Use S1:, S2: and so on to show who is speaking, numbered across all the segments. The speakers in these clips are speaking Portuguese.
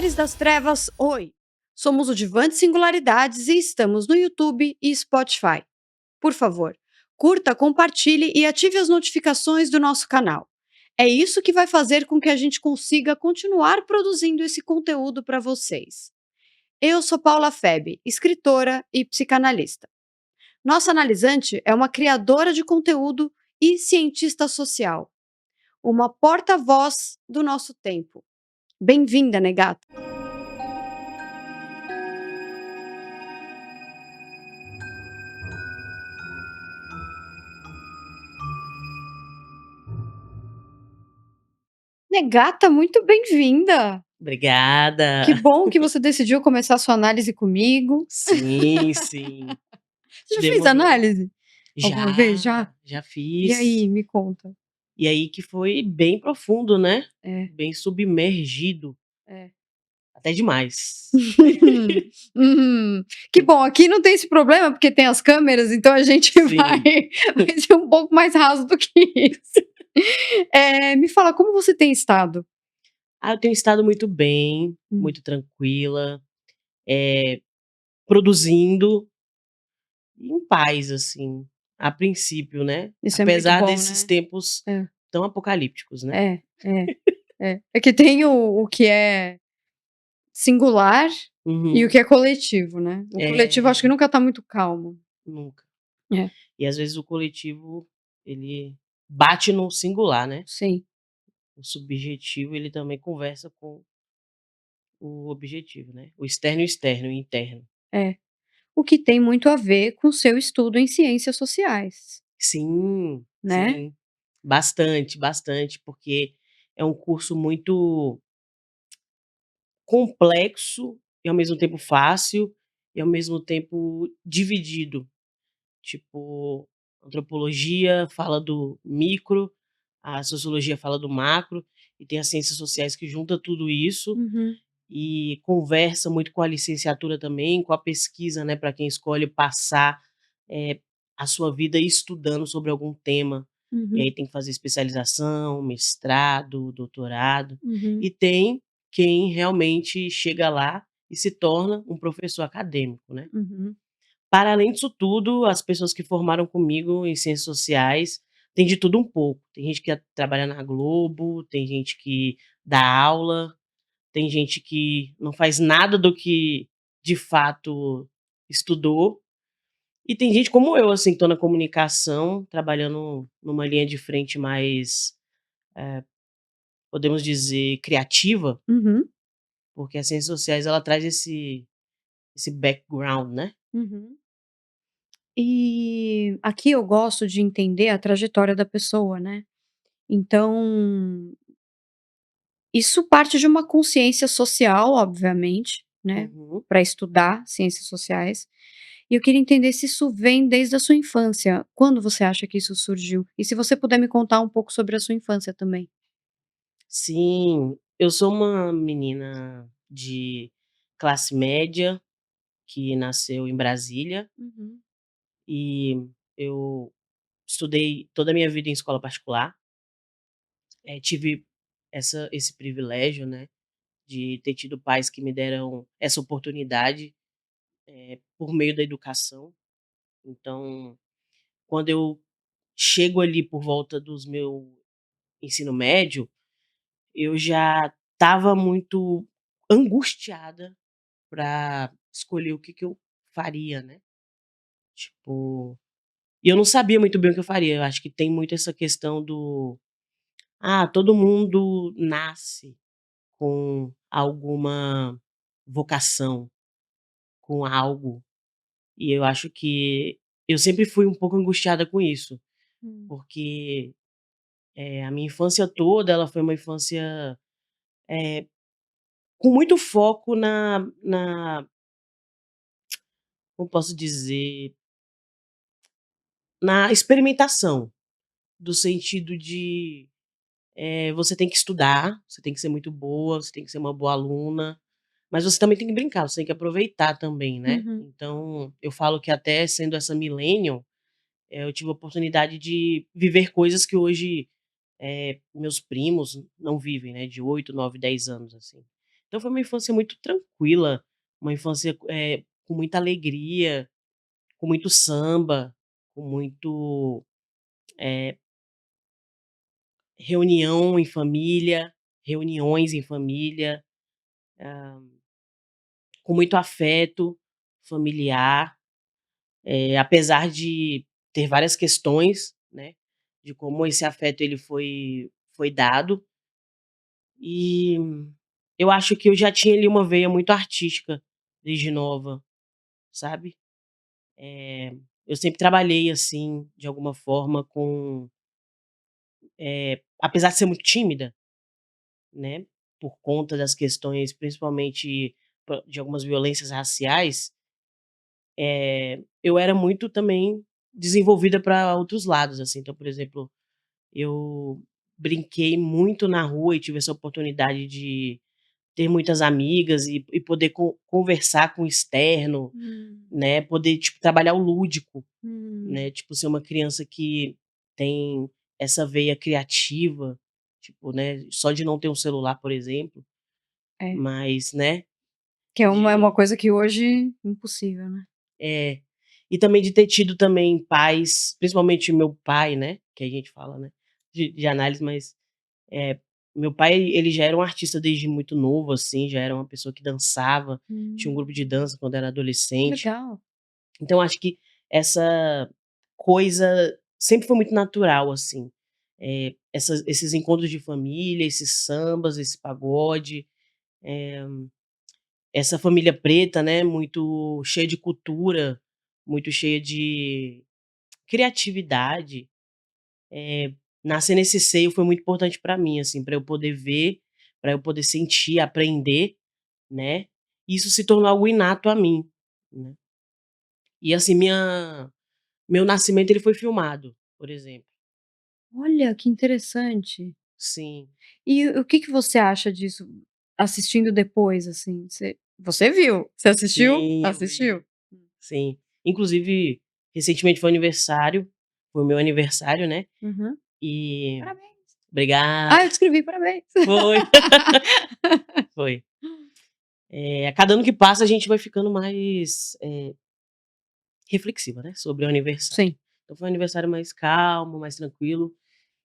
S1: Seres das Trevas, oi! Somos o Divã de Singularidades e estamos no YouTube e Spotify. Por favor, curta, compartilhe e ative as notificações do nosso canal. É isso que vai fazer com que a gente consiga continuar produzindo esse conteúdo para vocês. Eu sou Paula Febe, escritora e psicanalista. Nossa analisante é uma criadora de conteúdo e cientista social. Uma porta-voz do nosso tempo. Bem-vinda, Negata! Negata, muito bem-vinda!
S2: Obrigada.
S1: Que bom que você decidiu começar sua análise comigo.
S2: Sim, sim.
S1: Você já fez
S2: Demorou.
S1: análise? Alguma vez já?
S2: Já
S1: E
S2: fiz.
S1: aí, me conta.
S2: E aí que foi bem profundo, né?
S1: É,
S2: Bem submergido,
S1: é.
S2: até demais.
S1: Que bom, aqui não tem esse problema, porque tem as câmeras, então a gente vai
S2: Sim.
S1: vai ser um pouco mais raso do que isso. Me fala, como você tem estado?
S2: Eu tenho estado muito bem,
S1: Hum,
S2: muito tranquila, produzindo em paz, assim, a princípio, né?
S1: isso é muito
S2: Apesar
S1: bom,
S2: desses
S1: né?
S2: tempos
S1: É,
S2: tão apocalípticos, né?
S1: é, é, é. É que tem o que é singular e o
S2: Uhum.
S1: que é coletivo, né. O coletivo acho que
S2: É,
S1: nunca tá muito calmo.
S2: nunca.
S1: É,
S2: E às vezes o coletivo, ele bate no singular, né?
S1: sim,
S2: O subjetivo, ele também conversa com o objetivo, né. O externo e o externo, o interno.
S1: é. O que tem muito a ver com o seu estudo em ciências sociais,
S2: Sim,
S1: né.
S2: sim. Bastante, bastante, porque é um curso muito complexo e ao mesmo tempo fácil, e ao mesmo tempo dividido. Tipo, antropologia fala do micro, a sociologia fala do macro, e tem as ciências sociais que junta tudo isso.
S1: Uhum,
S2: E conversa muito com a licenciatura também, com a pesquisa, né, para quem escolhe passar, eh, a sua vida estudando sobre algum tema. E
S1: uhum,
S2: aí tem que fazer especialização, mestrado, doutorado.
S1: uhum,
S2: E tem quem realmente chega lá e se torna um professor acadêmico, né.
S1: uhum,
S2: Para além disso tudo, as pessoas que formaram comigo em ciências sociais, tem de tudo um pouco. Tem gente que trabalha na Globo, tem gente que dá aula, tem gente que não faz nada do que de fato estudou, e tem gente como eu, assim, que tô na comunicação, trabalhando numa linha de frente mais, podemos dizer, criativa,
S1: uhum,
S2: porque as ciências sociais ela traz esse background, né.
S1: uhum. E aqui eu gosto de entender a trajetória da pessoa, né. Então, isso parte de uma consciência social, obviamente, né,
S2: Uhum.
S1: para estudar ciências sociais. E eu queria entender se isso vem desde a sua infância. Quando você acha que isso surgiu? E se você puder me contar um pouco sobre a sua infância também.
S2: Sim, eu sou uma menina de classe média, que nasceu em Brasília,
S1: Uhum,
S2: e eu estudei toda a minha vida em escola particular. Tive esse privilégio, né, de ter tido pais que me deram essa oportunidade, por meio da educação. Então, quando eu chego ali por volta dos meu ensino médio, eu já estava muito angustiada para escolher o que que eu faria, né. Tipo, e eu não sabia muito bem o que eu faria. Eu acho que tem muito essa questão do: todo mundo nasce com alguma vocação, com algo. E eu acho que eu sempre fui um pouco angustiada com isso,
S1: hum,
S2: porque, a minha infância toda ela foi uma infância, eh, com muito foco como posso dizer, na experimentação, do sentido de, você tem que estudar, você tem que ser muito boa, você tem que ser uma boa aluna, mas você também tem que brincar, você tem que aproveitar também, né.
S1: uhum,
S2: Então, eu falo que até sendo essa millennial, eu tive a oportunidade de viver coisas que hoje, meus primos não vivem, né, de 8, 9, 10 anos, assim. Então foi uma infância muito tranquila, uma infância, com muita alegria, com muito samba, com muito, eh, reunião em família, reuniões em família, com muito afeto familiar, apesar de ter várias questões, né, de como esse afeto ele foi dado, e eu acho que eu já tinha ali uma veia muito artística desde nova, sabe. Eu sempre trabalhei, assim, de alguma forma com, apesar de ser muito tímida, né, por conta das questões principalmente de algumas violências raciais, eu era muito também desenvolvida para outros lados, assim. Então, por exemplo, eu brinquei muito na rua e tive essa oportunidade de ter muitas amigas e poder conversar com o externo,
S1: Hum,
S2: né, poder, tipo, trabalhar o lúdico,
S1: hum.
S2: né, tipo, ser uma criança que tem essa veia criativa, tipo, né, só de não ter um celular, por exemplo,
S1: É,
S2: mas, né,
S1: que é uma
S2: de
S1: coisa que hoje impossível, né.
S2: é, e também de ter tido também pais, principalmente meu pai, né, que a gente fala, né, de análise, mas, eh, meu pai ele já era um artista desde muito novo, assim, já era uma pessoa que dançava, tinha um grupo de
S1: Hum,
S2: dança quando era
S1: que
S2: adolescente.
S1: legal.
S2: Então acho que essa coisa sempre foi muito natural, assim, esses encontros de família, esses sambas, esse pagode, essa família preta, né, muito cheia de cultura, muito cheia de criatividade, nascer nesse seio foi muito importante para mim, assim, para eu poder ver, para eu poder sentir, aprender, né, e isso se tornou algo inato a mim, né. E assim, meu nascimento ele foi filmado, por exemplo.
S1: Olha, que interessante.
S2: Sim,
S1: E o que que você acha disso, assistindo depois, assim? Você viu? Você assistiu?
S2: sim, eu
S1: Assistiu?
S2: vi, sim. Inclusive, recentemente foi o meu aniversário, né,
S1: Uhum.
S2: e
S1: Parabéns.
S2: obrigado.
S1: Ah, eu te escrevi parabéns.
S2: Foi, foi. A cada ano que passa a gente vai ficando mais, reflexiva, né, sobre o aniversário.
S1: Sim.
S2: Então foi um aniversário mais calmo, mais tranquilo,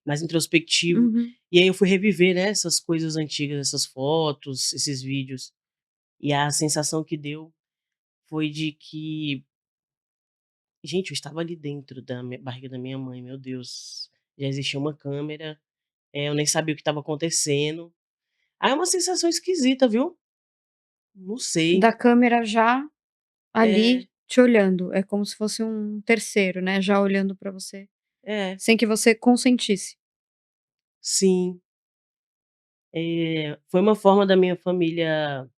S2: mais introspectivo,
S1: Uhum.
S2: e aí eu fui reviver, né, essas coisas antigas, essas fotos, esses vídeos, e a sensação que deu foi de que, gente, eu estava ali dentro da barriga da minha mãe, meu Deus, já existia uma câmera, eu nem sabia o que estava acontecendo. Ah, é uma sensação esquisita, viu. Não sei.
S1: Da câmera já
S2: É,
S1: ali te olhando, é como se fosse um terceiro, né, já olhando pra você,
S2: é,
S1: sem que você consentisse.
S2: sim. Foi uma forma da minha família,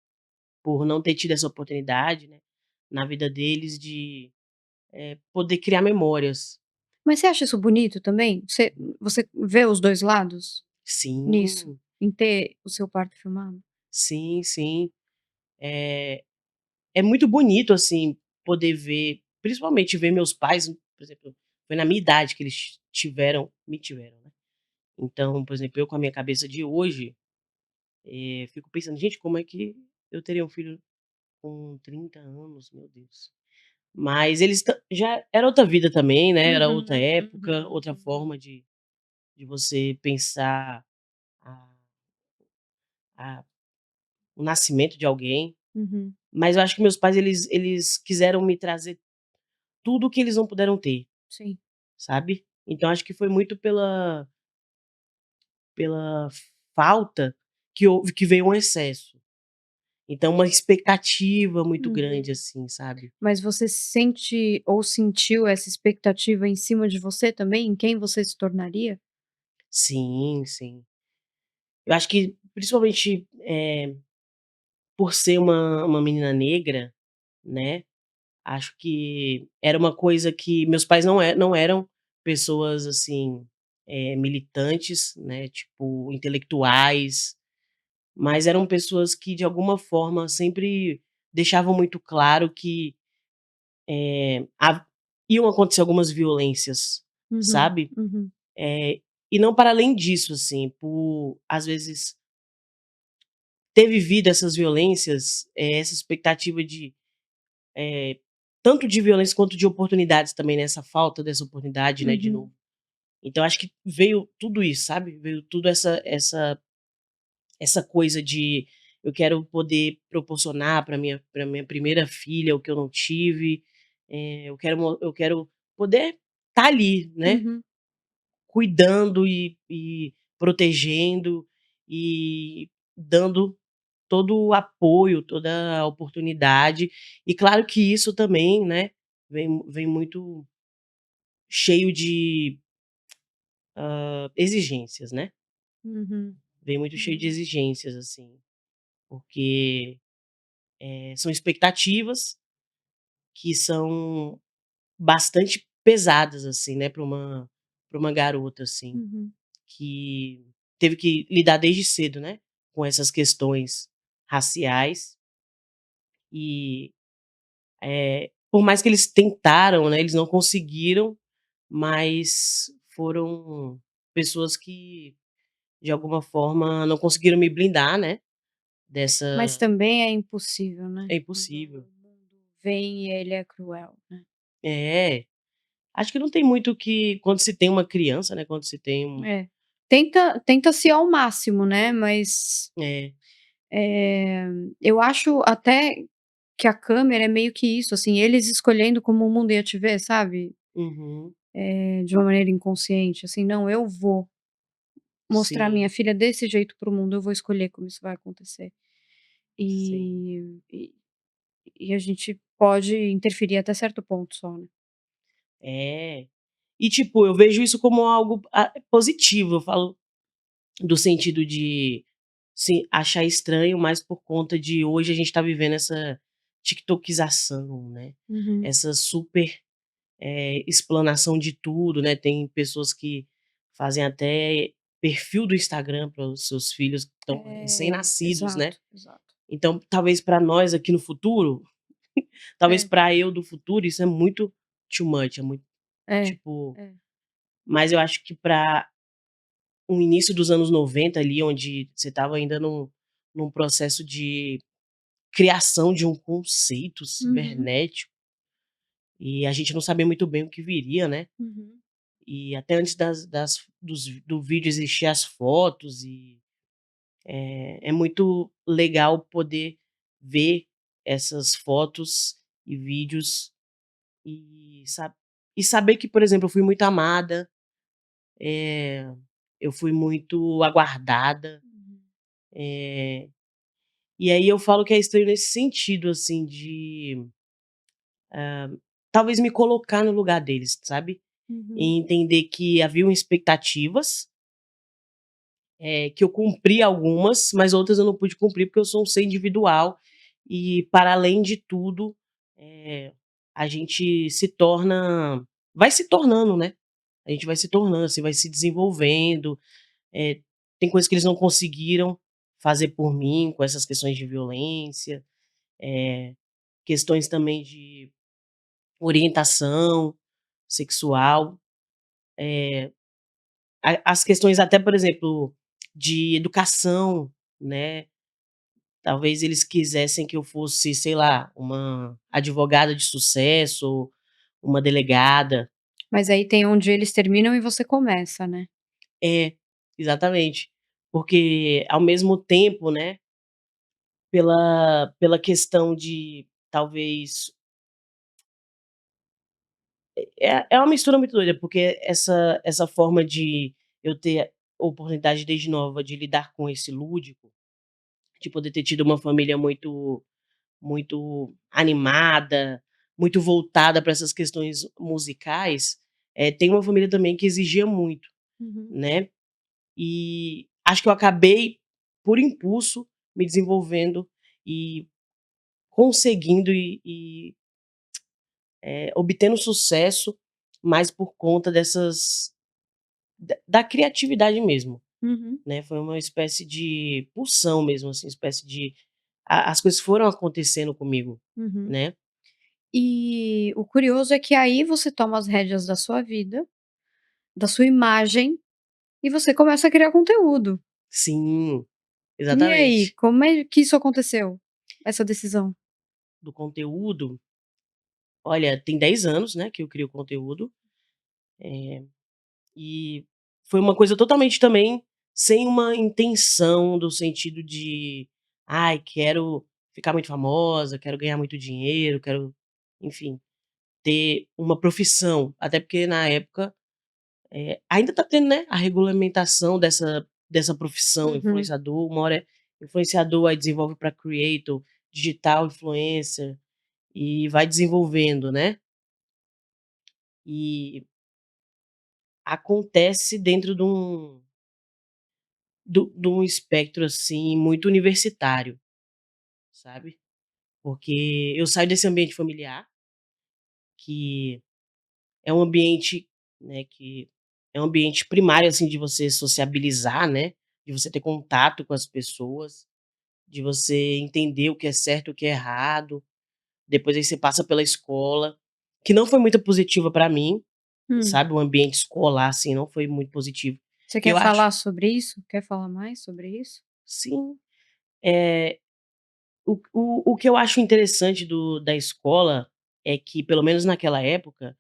S2: por não ter tido essa oportunidade, né, na vida deles de, poder criar memórias.
S1: Mas você acha isso bonito também? Você vê os 2 lados nisso?
S2: Sim,
S1: Em ter o seu parto filmado?
S2: sim, sim. É é muito bonito, assim, poder ver, principalmente ver meus pais, por exemplo, foi na minha idade que eles me tiveram, né. Então, por exemplo, eu com a minha cabeça de hoje, fico pensando: "Gente, como é que eu teria um filho com 30 anos, meu Deus". Mas eles já era outra vida também, né, era outra
S1: Uhum,
S2: época,
S1: uhum,
S2: outra
S1: uhum,
S2: forma de você pensar a a o nascimento de alguém.
S1: uhum.
S2: Mas eu acho que meus pais eles quiseram me trazer tudo o que eles não puderam ter,
S1: Sim.
S2: sabe. Então acho que foi muito pela falta que veio um excesso. Então uma expectativa muito grande,
S1: Uhum.
S2: assim, sabe.
S1: Mas você sente ou sentiu essa expectativa em cima de você também, em quem você se tornaria?
S2: Sim, sim. Eu acho que principalmente, por ser uma menina negra, né, acho que era uma coisa que meus pais não eram pessoas, assim, militantes, né, tipo, intelectuais, mas eram pessoas que de alguma forma sempre deixavam muito claro que, ha iam acontecer algumas violências,
S1: Uhum,
S2: sabe.
S1: uhum.
S2: E não para além disso, assim, por às vezes ter vivido essas violências, essa expectativa de, eh, tanto de violência quanto de oportunidades também, né, essa falta dessa oportunidade, né, de
S1: Uhum,
S2: novo. Então acho que veio tudo isso, sabe, veio tudo essa coisa de eu quero poder proporcionar para minha primeira filha o que eu não tive, eu quero poder estar ali, né,
S1: uhum,
S2: cuidando e protegendo e dando todo o apoio, toda a oportunidade. E claro que isso também, né, vem muito cheio de, exigências, né,
S1: uhum,
S2: vem muito cheio de
S1: uhum,
S2: exigências, assim, porque, são expectativas que são bastante pesadas, assim, né, para uma garota, assim,
S1: uhum.
S2: que teve que lidar desde cedo, né, com essas questões raciais e, por mais que eles tentaram, né, eles não conseguiram, mas foram pessoas que, de alguma forma, não conseguiram me blindar, né,
S1: Mas
S2: dessa
S1: também é impossível, né,
S2: é
S1: quando
S2: impossível.
S1: o mundo vem e ele é cruel, né.
S2: É, acho que não tem muito que quando se tem uma criança, né, quando se tem
S1: É. Tenta ser ao máximo, né, mas,
S2: é,
S1: eh, eu acho até que a câmera é meio que isso, assim, eles escolhendo como o mundo ia te ver, sabe,
S2: uhum,
S1: de uma maneira inconsciente, assim: "Não, eu vou mostrar minha
S2: sim,
S1: filha desse jeito para o mundo, eu vou escolher como isso vai acontecer".
S2: sim.
S1: E a gente pode interferir até certo ponto só, né.
S2: É. E, tipo, eu vejo isso como algo, positivo, eu falo do sentido de, sim, achar estranho, mas por conta de hoje a gente tá vivendo essa tiktokização, né,
S1: Uhum.
S2: essa super, explanação de tudo, né, tem pessoas que fazem até perfil do Instagram para os seus filhos que estão
S1: É,
S2: recém-nascidos, né.
S1: exato, exato.
S2: Então, talvez para nós aqui no futuro, talvez
S1: É,
S2: para eu do futuro, isso é muito too much, é muito,
S1: é,
S2: tipo,
S1: é.
S2: mas eu acho que para o início dos anos 90 ali, onde você estava ainda num processo de criação de um conceito
S1: Uhum,
S2: cibernético, e a gente não sabia muito bem o que viria, né.
S1: uhum.
S2: E até antes do vídeo existir as fotos e, é muito legal poder ver essas fotos e vídeos e saber que, por exemplo, eu fui muito amada, eu fui muito aguardada,
S1: Uhum,
S2: eh e aí eu falo que é estranho nesse sentido, assim, de, talvez me colocar no lugar deles, sabe.
S1: uhum,
S2: E entender que haviam expectativas, que eu cumpri algumas, mas outras eu não pude cumprir, porque eu sou um ser individual e, para além de tudo, a gente vai se tornando, né. A gente vai se tornando, assim, vai se desenvolvendo, tem coisas que eles não conseguiram fazer por mim, com essas questões de violência, questões também de orientação sexual, as questões até, por exemplo, de educação, né, talvez eles quisessem que eu fosse, sei lá, uma advogada de sucesso, ou uma delegada.
S1: mas aí tem onde eles terminam e você começa, né.
S2: É, exatamente. Porque ao mesmo tempo, né, pela questão de talvez é uma mistura muito doida, porque essa forma de eu ter oportunidade desde nova de lidar com esse lúdico, de poder ter tido uma família muito animada, muito voltada para essas questões musicais, tem uma família também que exigia muito,
S1: Uhum,
S2: né. E acho que eu acabei, por impulso, me desenvolvendo e conseguindo obtendo sucesso, mais por conta dessas da criatividade mesmo,
S1: uhum,
S2: né, foi uma espécie de pulsão mesmo, assim, espécie de as coisas foram acontecendo comigo,
S1: uhum.
S2: né.
S1: E o curioso é que aí você toma as rédeas da sua vida, da sua imagem, e você começa a criar conteúdo.
S2: Sim,
S1: E aí,
S2: exatamente.
S1: como é que isso aconteceu? Essa decisão?
S2: Do conteúdo, olha, tem 10 anos, né, que eu crio conteúdo, e foi uma coisa totalmente também sem uma intenção do sentido de: "Ai, quero ficar muito famosa, quero ganhar muito dinheiro, quero", enfim, ter uma profissão. Até porque na época, ainda tá tendo, né, a regulamentação dessa profissão
S1: Uhum.
S2: influenciador, uma hora é influenciador, aí desenvolve para creator, digital influencer, e vai desenvolvendo, né. E acontece dentro de um espectro, assim, muito universitário, sabe. Porque eu saio desse ambiente familiar, que é um ambiente, né, que é um ambiente primário, assim, de você sociabilizar, né, de você ter contato com as pessoas, de você entender o que é certo e o que é errado. Depois aí você passa pela escola, que não foi muito positiva pra mim,
S1: Hum.
S2: sabe, o ambiente escolar, assim, não foi muito positivo.
S1: Você quer
S2: Eu acho
S1: falar sobre isso? Quer falar mais sobre isso?
S2: sim, eh, o que eu acho interessante da escola é que, pelo menos naquela época,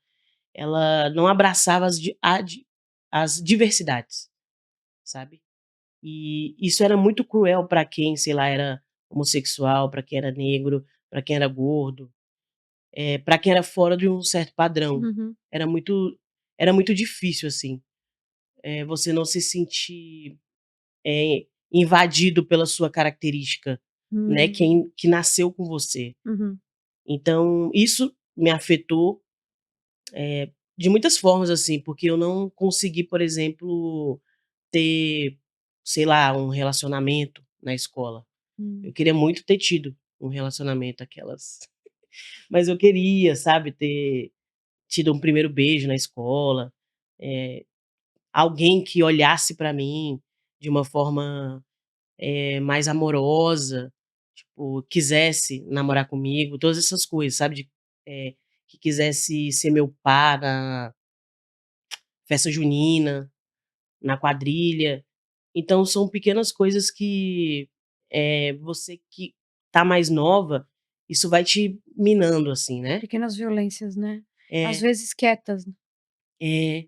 S2: ela não abraçava as diversidades, sabe. E isso era muito cruel pra quem, sei lá, era homossexual, pra quem era negro, pra quem era gordo, pra quem era fora de um certo padrão.
S1: Uhum.
S2: Era muito era muito difícil, assim, você não se sentir, invadido pela sua característica, né,
S1: Hum.
S2: que nasceu com você.
S1: Uhum.
S2: Então isso me afetou, de muitas formas, assim, porque eu não consegui, por exemplo, ter, sei lá, um relacionamento na escola. Eu
S1: Hum.
S2: queria muito ter tido um relacionamento, aquelas mas eu queria, sabe, ter tido um primeiro beijo na escola, eh, alguém que olhasse pra mim de uma forma, mais amorosa, tipo, quisesse namorar comigo, todas essas coisas, sabe, que quisesse ser meu par na festa junina, na quadrilha. Então são pequenas coisas que, você que tá mais nova, isso vai te minando, assim, né.
S1: Pequenas violências, né. Às
S2: É,
S1: vezes quietas.
S2: é.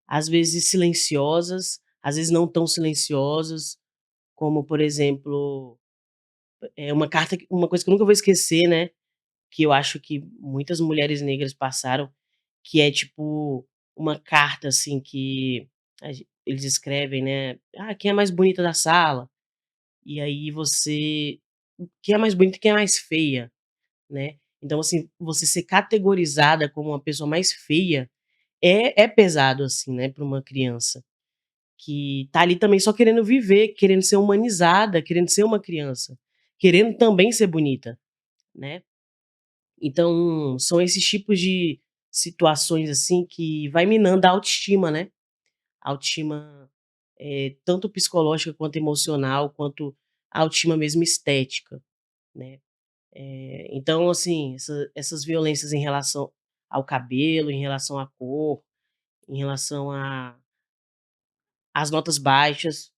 S2: Às vezes silenciosas, às vezes não tão silenciosas, como por exemplo, uma coisa que eu nunca vou esquecer, né, que eu acho que muitas mulheres negras passaram, que é tipo uma carta, assim, que eles escrevem, né: "Ah, quem é mais bonita da sala?". E aí você quem é mais bonita e quem é mais feia, né. Então, assim, você ser categorizada como uma pessoa mais feia é pesado, assim, né, para uma criança, que tá ali também só querendo viver, querendo ser humanizada, querendo ser uma criança, querendo também ser bonita, né. Então, são esses tipos de situações, assim, que vai minando a autoestima, né. A autoestima, tanto psicológica quanto emocional, quanto a autoestima mesmo estética, né. Então, assim, essas violências em relação ao cabelo, em relação à cor, em relação a às notas baixas,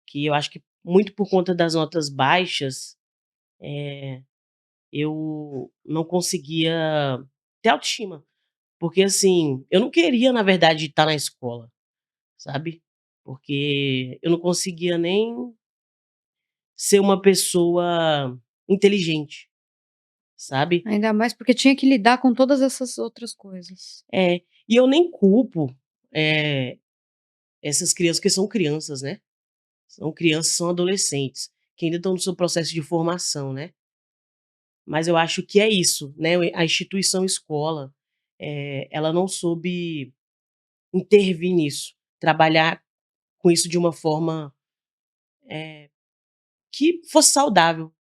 S2: que eu acho que muito por conta das notas baixas, eu não conseguia ter autoestima. Porque, assim, eu não queria, na verdade, estar na escola, sabe. Porque eu não conseguia nem ser uma pessoa inteligente, sabe.
S1: Ainda mais porque tinha que lidar com todas essas outras coisas.
S2: É, e eu nem culpo, eh, essas crianças, porque são crianças, né. São crianças, são adolescentes, que ainda estão no seu processo de formação, né. Mas eu acho que é isso, né, a instituição escola, ela não soube intervir nisso, trabalhar com isso de uma forma, que fosse saudável.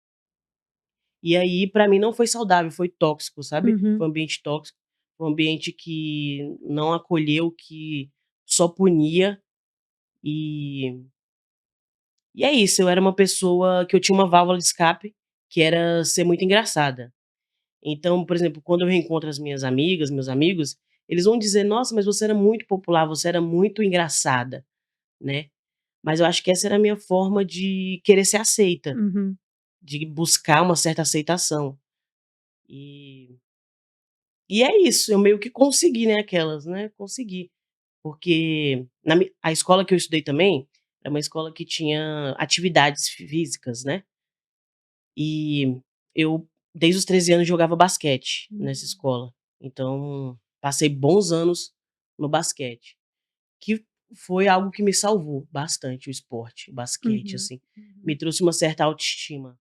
S2: E aí pra mim não foi saudável, foi tóxico, sabe. Foi
S1: Uhum.
S2: um ambiente tóxico, foi um ambiente que não acolheu, que só punia, e é isso, eu era uma pessoa que eu tinha uma válvula de escape, que era ser muito engraçada. Então, por exemplo, quando eu reencontro as minhas amigas, meus amigos, eles vão dizer: "Nossa, mas você era muito popular, você era muito engraçada", né. mas eu acho que essa era a minha forma de querer ser aceita,
S1: Uhum.
S2: de buscar uma certa aceitação. E e é isso, eu meio que consegui, né, aquelas, né, consegui. Porque a escola que eu estudei também, era uma escola que tinha atividades físicas, né, e eu, desde os 13 anos, jogava basquete nessa
S1: Hum.
S2: escola. Então, passei bons anos no basquete, que foi algo que me salvou bastante, o esporte, o basquete,
S1: Uhum.
S2: assim, me
S1: Uhum.
S2: trouxe uma certa autoestima.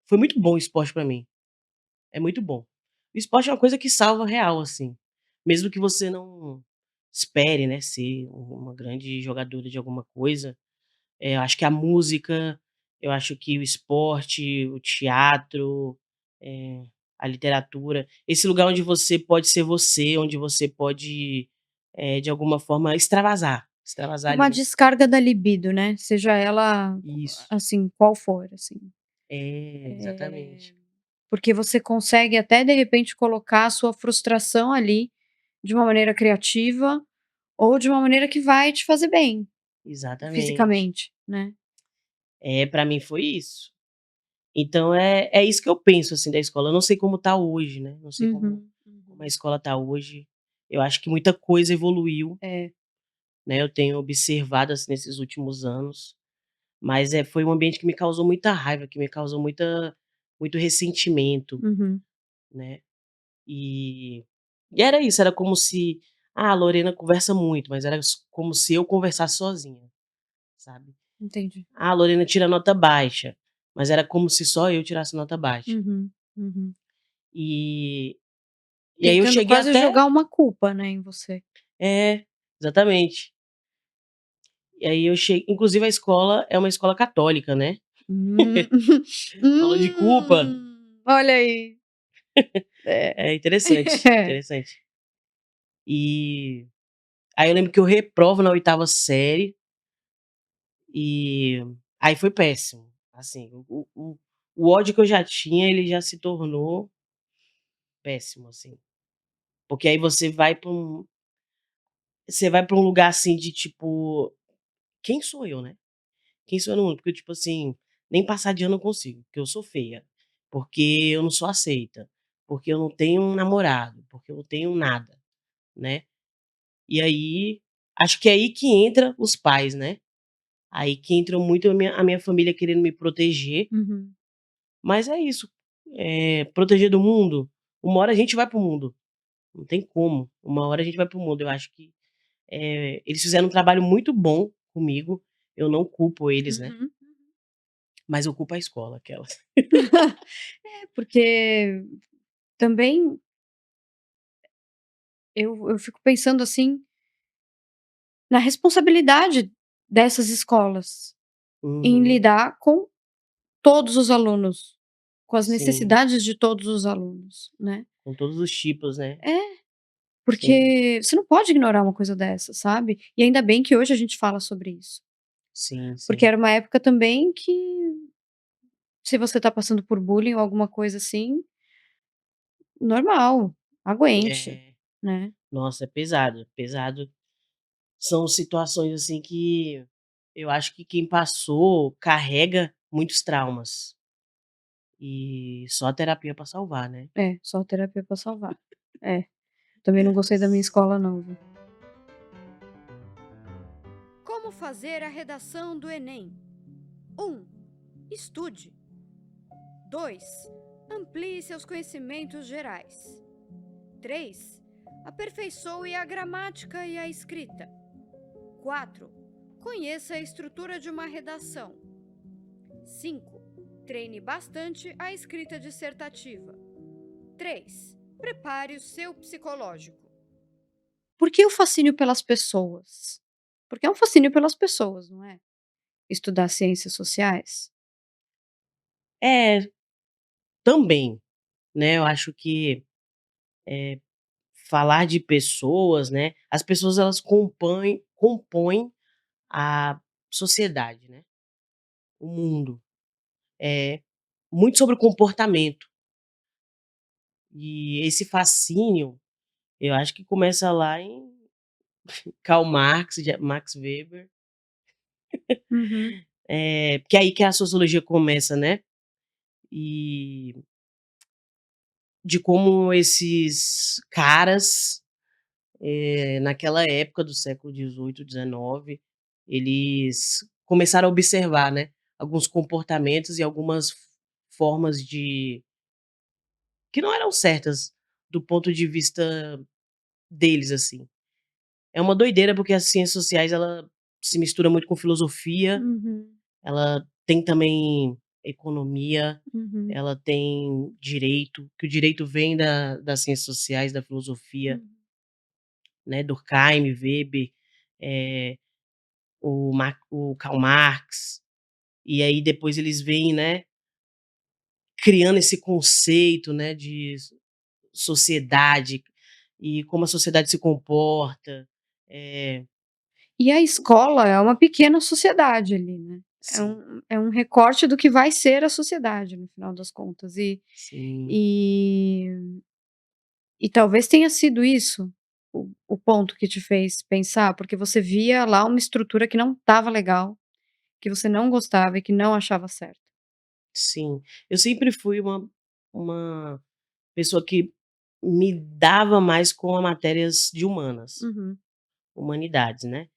S2: Foi muito bom o esporte pra mim, é muito bom. O esporte é uma coisa que salva real, assim, mesmo que você não espere, né, ser uma grande jogadora de alguma coisa. Eu acho que a música, eu acho que o esporte, o teatro, eh, a literatura, esse lugar onde você pode ser você, onde você pode, de alguma forma extravasar
S1: É
S2: ali,
S1: uma
S2: né.
S1: descarga da libido, né, seja ela,
S2: Isso.
S1: assim, qual for, assim.
S2: É,
S1: Eh,
S2: exatamente.
S1: porque você consegue até, de repente, colocar a sua frustração ali, de uma maneira criativa, ou de uma maneira que vai te fazer bem,
S2: Exatamente.
S1: fisicamente, né.
S2: É, pra mim foi isso. Então é isso que eu penso, assim, da escola. Eu não sei como tá hoje, né, não sei
S1: Uhum,
S2: como a
S1: uhum.
S2: escola tá hoje. Eu acho que muita coisa evoluiu,
S1: É.
S2: né, eu tenho observado, assim, nesses últimos anos, mas, foi um ambiente que me causou muita raiva, que me causou muito ressentimento,
S1: Uhum.
S2: né. E era isso, era como se: "Ah, a Lorena conversa muito", mas era como se eu conversasse sozinha, sabe.
S1: Entendi.
S2: "Ah, a Lorena tira nota baixa", mas era como se só eu tirasse nota baixa.
S1: Uhum, uhum.
S2: E e aí eu
S1: Tentando
S2: cheguei
S1: quase
S2: até
S1: jogar uma culpa, né, em você.
S2: é, exatamente. E aí eu inclusive a escola é uma escola católica, né.
S1: Hum.
S2: Falou de culpa,
S1: Olha aí. É.
S2: é interessante, interessante. E aí eu lembro que eu reprovo na oitava série, e aí foi péssimo, assim, o ódio que eu já tinha, ele já se tornou péssimo, assim. Porque aí você vai pra um lugar, assim, de tipo: "Quem sou eu, né? Quem sou eu no mundo?" Porque, tipo assim, nem passar de ano eu consigo, porque eu sou feia, porque eu não sou aceita, porque eu não tenho um namorado, porque eu não tenho nada, né. E aí, acho que é aí que entra os pais, né. Aí que entra muito a minha família querendo me proteger,
S1: Uhum.
S2: mas é isso, proteger do mundo, uma hora a gente vai para o mundo, não tem como, uma hora a gente vai para o mundo. Eu acho que, eles fizeram um trabalho muito bom comigo, eu não culpo eles, né,
S1: Uhum.
S2: mas eu culpo a escola, aquelas.
S1: É, porque também eu fico pensando, assim, na responsabilidade dessas escolas em
S2: Uhum.
S1: lidar com todos os alunos, com as
S2: Sim,
S1: necessidades de todos os alunos, né.
S2: com todos os tipos, né.
S1: É,
S2: Sim,
S1: porque você não pode ignorar uma coisa dessa, sabe. E ainda bem que hoje a gente fala sobre isso,
S2: sim,
S1: porque
S2: sim.
S1: era uma época também que, se você tá passando por bullying ou alguma coisa assim, normal, aguente,
S2: É,
S1: né.
S2: nossa, é pesado, pesado. São situações, assim, que eu acho que quem passou carrega muitos traumas, e só a terapia pra salvar, né.
S1: É, só terapia pra salvar. É, também não gostei da minha escola não, viu. Como fazer a redação do Enem? 1. Estude. 2. Amplie seus conhecimentos gerais. 3. Aperfeiçoe a gramática e a escrita. 4. Conheça a estrutura de uma redação. 5. Treine bastante a escrita dissertativa. 3. Prepare o seu psicológico. Por que o fascínio pelas pessoas? Porque é um fascínio pelas pessoas, não é? Estudar ciências sociais?
S2: É, também, né, eu acho que, falar de pessoas, né, as pessoas elas compõem a sociedade, né, o mundo. É muito sobre o comportamento. E esse fascínio, eu acho que começa lá em Karl Marx, Max Weber,
S1: Uhum.
S2: Porque é aí que a sociologia começa, né, e de como esses caras, naquela época do século XVIII, XIX, eles começaram a observar, né, alguns comportamentos e algumas formas de que não eram certas do ponto de vista deles, assim. É uma doideira, porque as ciências sociais, ela se mistura muito com filosofia,
S1: Uhum.
S2: ela tem também economia,
S1: Uhum.
S2: ela tem direito, que o direito vem das ciências sociais, da filosofia,
S1: Uhum.
S2: né, Durkheim, Weber, eh, o Karl Marx, e aí depois eles vêm, né, criando esse conceito, né, de sociedade, e como a sociedade se comporta, eh
S1: E a escola é uma pequena sociedade ali, né.
S2: sim,
S1: É um recorte do que vai ser a sociedade no final das contas
S2: sim,
S1: e e talvez tenha sido isso o ponto que te fez pensar, porque você via lá uma estrutura que não estava legal, que você não gostava e que não achava certo.
S2: sim. Eu sempre fui uma pessoa que me dava mais com a matérias de humanas,
S1: Uhum.
S2: humanidades, né.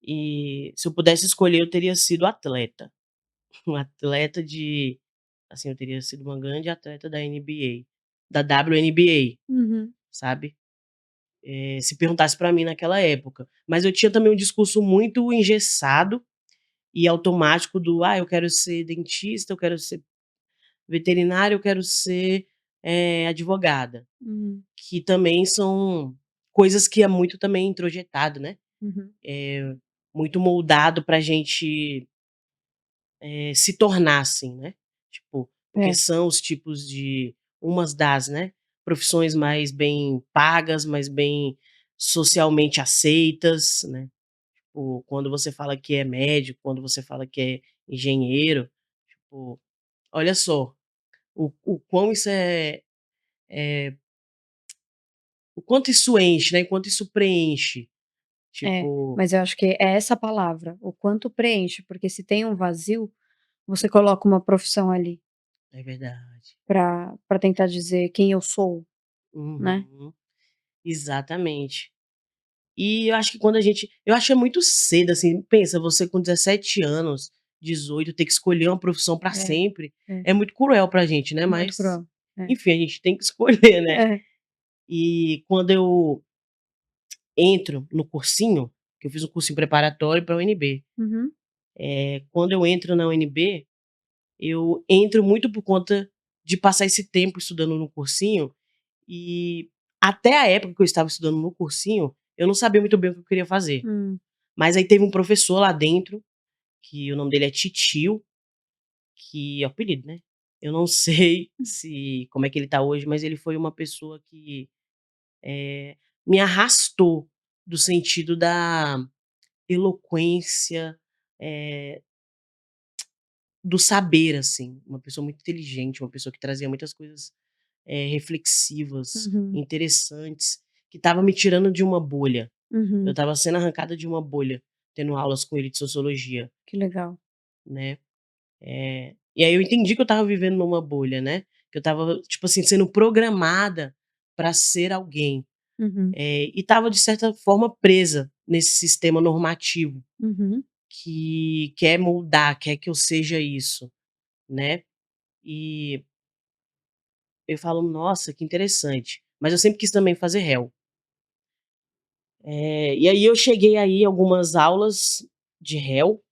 S2: E se eu pudesse escolher, eu teria sido atleta. Um atleta de assim, eu teria sido uma grande atleta da NBA, da WNBA,
S1: Uhum.
S2: sabe. Se perguntasse pra mim naquela época. Mas eu tinha também um discurso muito engessado e automático do: "Ah, eu quero ser dentista, eu quero ser veterinária, eu quero ser, advogada",
S1: Uhum.
S2: que também são coisas que é muito também introjetado, né,
S1: Uhum.
S2: muito moldado pra gente, se tornar assim, né, tipo, porque
S1: É.
S2: são os tipos de umas das, né, profissões mais bem pagas, mais bem socialmente aceitas, né, tipo, quando você fala que é médico, quando você fala que é engenheiro, tipo, olha só, o quão isso é o quanto isso enche, né, o quanto isso preenche,
S1: É,
S2: tipo
S1: mas eu acho que é essa palavra, o quanto preenche, porque se tem um vazio, você coloca uma profissão ali
S2: é verdade.
S1: para tentar dizer quem eu sou, né.
S2: Uhum, exatamente. E eu acho que eu acho que é muito cedo, assim, pensa você com 17 anos, 18, ter que escolher uma profissão pra
S1: É,
S2: sempre,
S1: é,
S2: é muito cruel pra gente, né,
S1: muito
S2: mas,
S1: cruel. É.
S2: enfim, a gente tem que escolher, né.
S1: É.
S2: E quando eu entro no cursinho, que eu fiz um cursinho preparatório pra UNB,
S1: Uhum,
S2: quando eu entro na UNB, eu entro muito por conta de passar esse tempo estudando no cursinho, e até a época que eu estava estudando no cursinho, eu não sabia muito bem o que eu queria fazer.
S1: hum,
S2: Mas aí teve um professor lá dentro, que o nome dele é Titio, que é o apelido, né. Eu não sei se como é que ele tá hoje, mas ele foi uma pessoa que, me arrastou do sentido da eloquência, eh, do saber, assim. Uma pessoa muito inteligente, uma pessoa que trazia muitas coisas, reflexivas,
S1: uhum,
S2: interessantes, que estava me tirando de uma bolha. Eu
S1: uhum,
S2: estava sendo arrancada de uma bolha, tendo aulas com ele de sociologia,
S1: que legal.
S2: né. E aí eu entendi que eu estava vivendo numa bolha, né, que eu estava, tipo assim, sendo programada pra ser alguém,
S1: Uhum,
S2: e estava de certa forma presa nesse sistema normativo,
S1: uhum.
S2: que quer moldar, quer que eu seja isso, né. E eu falo: "Nossa, que interessante", mas eu sempre quis também fazer réu. E aí eu cheguei a ir algumas aulas de réu,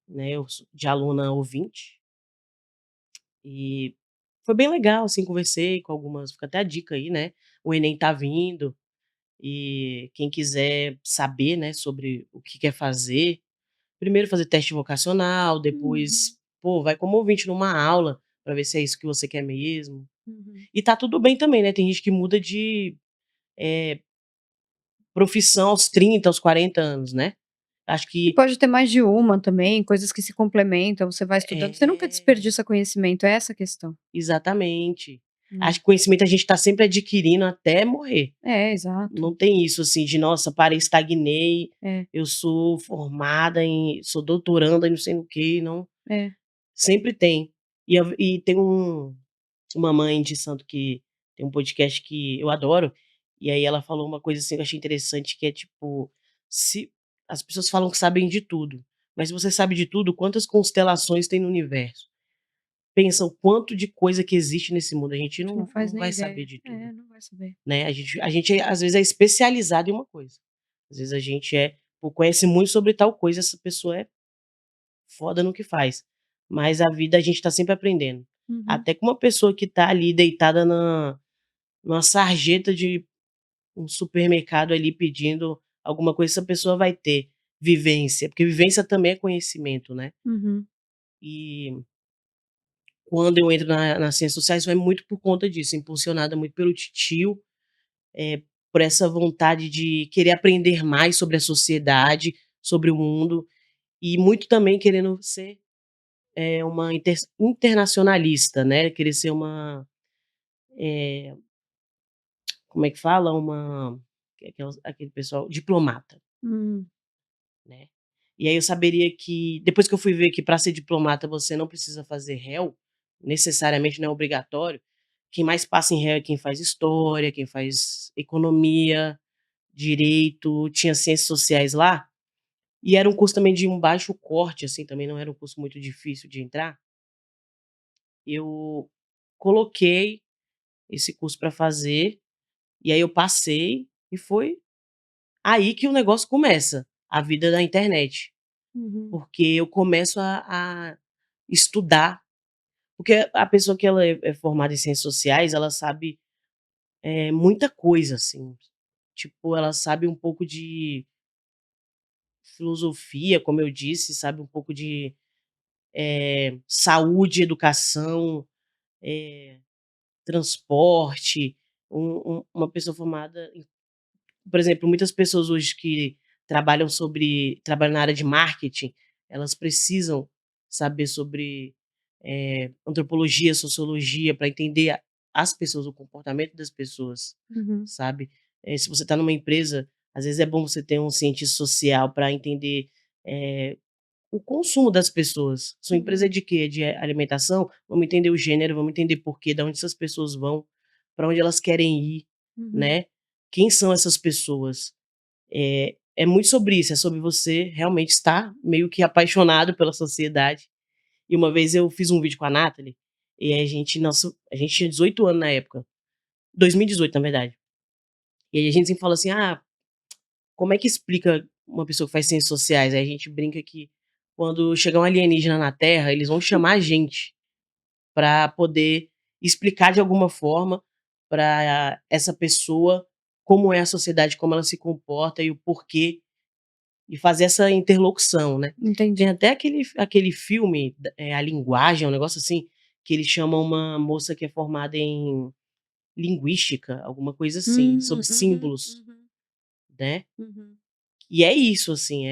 S2: né, eu sou de aluna ouvinte, e foi bem legal, assim, conversei com algumas, fica até a dica aí, né, o Enem tá vindo, e quem quiser saber, né, sobre o que quer fazer, primeiro fazer teste vocacional,
S1: Uhum,
S2: depois, pô, vai como ouvinte numa aula, pra ver se é isso que você quer mesmo.
S1: uhum.
S2: E tá tudo bem também, né, tem gente que muda de, eh, profissão aos 30, aos 40 anos, né. Acho
S1: E
S2: que
S1: pode ter mais de uma também, coisas que se complementam, você vai estudando, você nunca
S2: é,
S1: desperdiça conhecimento, é essa a questão.
S2: exatamente. Acho que conhecimento a gente tá sempre adquirindo até morrer.
S1: Exato.
S2: Não tem isso, assim, de: "Nossa, parei, estagnei,
S1: É,
S2: eu sou formada sou doutoranda em não sei no quê", não.
S1: é.
S2: Sempre tem. E tem uma mãe de santo que tem um podcast que eu adoro, e aí ela falou uma coisa, assim, que eu achei interessante, que é tipo, se as pessoas falam que sabem de tudo, mas se você sabe de tudo, quantas constelações tem no universo? Pensa o quanto de coisa que existe nesse mundo, a gente
S1: Não faz
S2: não
S1: nem
S2: vai saber
S1: ideia.
S2: de tudo,
S1: Não vai saber.
S2: né. A gente às vezes é especializado em uma coisa. Às vezes a gente pô, conhece muito sobre tal coisa, essa pessoa é foda no que faz. Mas a vida a gente tá sempre aprendendo.
S1: Uhum.
S2: Até com uma pessoa que tá ali deitada numa sarjeta de um supermercado ali pedindo alguma coisa, essa pessoa vai ter vivência, porque vivência também é conhecimento, né.
S1: Uhum.
S2: E quando eu entro nas ciências sociais vai muito por conta disso, impulsionada muito pelo titio, por essa vontade de querer aprender mais sobre a sociedade, sobre o mundo, e muito também querendo ser uma internacionalista, né, querer ser uma, eh, como é que fala? Aquele pessoal diplomata,
S1: Hum.
S2: né. E aí eu saberia que depois que eu fui ver que para ser diplomata você não precisa fazer réu, necessariamente não é obrigatório, quem mais passa em réu é quem faz história, quem faz economia, direito, tinha ciências sociais lá, e era um curso também de um baixo corte, assim, também não era um curso muito difícil de entrar. Eu coloquei esse curso para fazer, e aí eu passei, e foi aí que o negócio começa, a vida da internet.
S1: Uhum.
S2: Porque eu começo a estudar, porque a pessoa que ela é formada em ciências sociais, ela sabe, muita coisa, assim, tipo, ela sabe um pouco de filosofia, como eu disse, sabe um pouco de, saúde, educação, eh, transporte, uma pessoa formada por exemplo, muitas pessoas hoje que trabalham na área de marketing, elas precisam saber sobre, antropologia, sociologia, para entender as pessoas, o comportamento das pessoas,
S1: Uhum.
S2: sabe. Se você está numa empresa, às vezes é bom você ter um cientista social para entender, eh, o consumo das pessoas. Sua empresa é
S1: Uhum.
S2: de quê? É de alimentação? Vamos entender o gênero, vamos entender porquê, da onde essas pessoas vão, para onde elas querem ir,
S1: Uhum.
S2: né. Quem são essas pessoas? É muito sobre isso, é sobre você realmente estar meio que apaixonado pela sociedade. E uma vez eu fiz um vídeo com a Nathalie, e a gente tinha 18 anos na época, 2018 na verdade. E aí a gente sempre fala assim: "Ah, como é que explica uma pessoa que faz ciências sociais?" Aí a gente brinca que quando chegar um alienígena na Terra, eles vão chamar a gente para poder explicar de alguma forma para essa pessoa como é a sociedade, como ela se comporta e o porquê, e fazer essa interlocução, né. Tem
S1: Entendi.
S2: até aquele filme, A Linguagem, um negócio assim, que ele chama uma moça que é formada em linguística, alguma coisa assim, sobre
S1: Uhum,
S2: símbolos,
S1: uhum,
S2: né.
S1: uhum.
S2: E é isso, assim,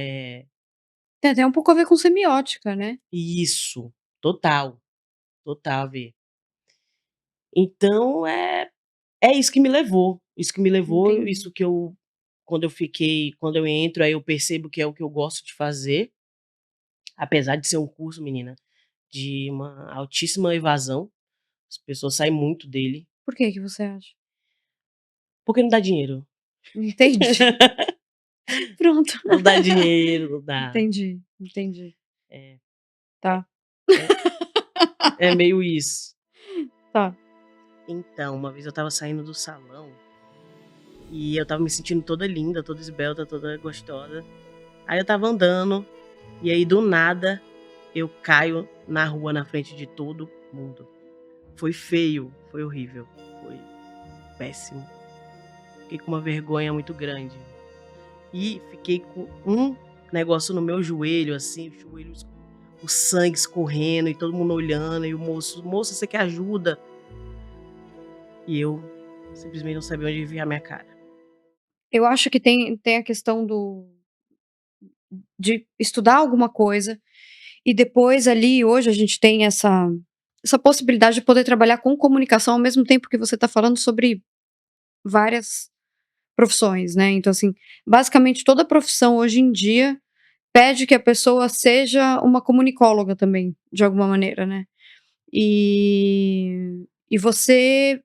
S1: Tem até um pouco a ver com semiótica, né.
S2: isso, total, total a ver. Então é isso que me levou,
S1: Entendi.
S2: isso que eu quando eu entro, aí eu percebo que é o que eu gosto de fazer, apesar de ser um curso, menina, de uma altíssima evasão, as pessoas saem muito dele,
S1: Por que que você acha?
S2: porque não dá dinheiro.
S1: Entendi. Pronto.
S2: Não dá dinheiro, não dá.
S1: Entendi, entendi.
S2: É, é
S1: Tá,
S2: é é meio isso.
S1: tá.
S2: Então, uma vez eu estava saindo do salão, e eu estava me sentindo toda linda, toda esbelta, toda gostosa. Aí eu estava andando, e aí do nada, eu caio na rua na frente de todo mundo. Foi feio, foi horrível, foi péssimo. Fiquei com uma vergonha muito grande. E fiquei com um negócio no meu joelho, assim, o joelho o sangue escorrendo e todo mundo olhando, e o moço: "Moça, você quer ajuda?" E eu simplesmente não sabia onde enfiar minha cara.
S1: Eu acho que tem a questão de estudar alguma coisa, e depois ali hoje a gente tem essa essa possibilidade de poder trabalhar com comunicação ao mesmo tempo que você está falando sobre várias profissões, né. Então, assim, basicamente toda profissão hoje em dia pede que a pessoa seja uma comunicóloga também, de alguma maneira, né. E você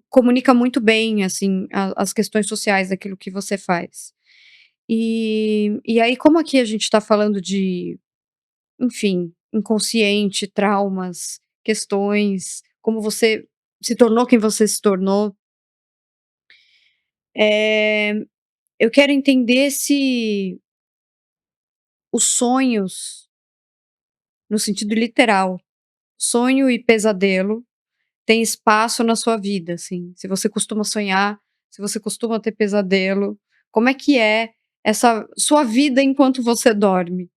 S1: comunica muito bem, assim, a as questões sociais daquilo que você faz. E aí como aqui a gente está falando de, enfim, inconsciente, traumas, questões, como você se tornou quem você se tornou, eh, eu quero entender se os sonhos, no sentido literal, sonho e pesadelo, tem espaço na sua vida, assim? Se você costuma sonhar, se você costuma ter pesadelo, como é essa sua vida enquanto você dorme?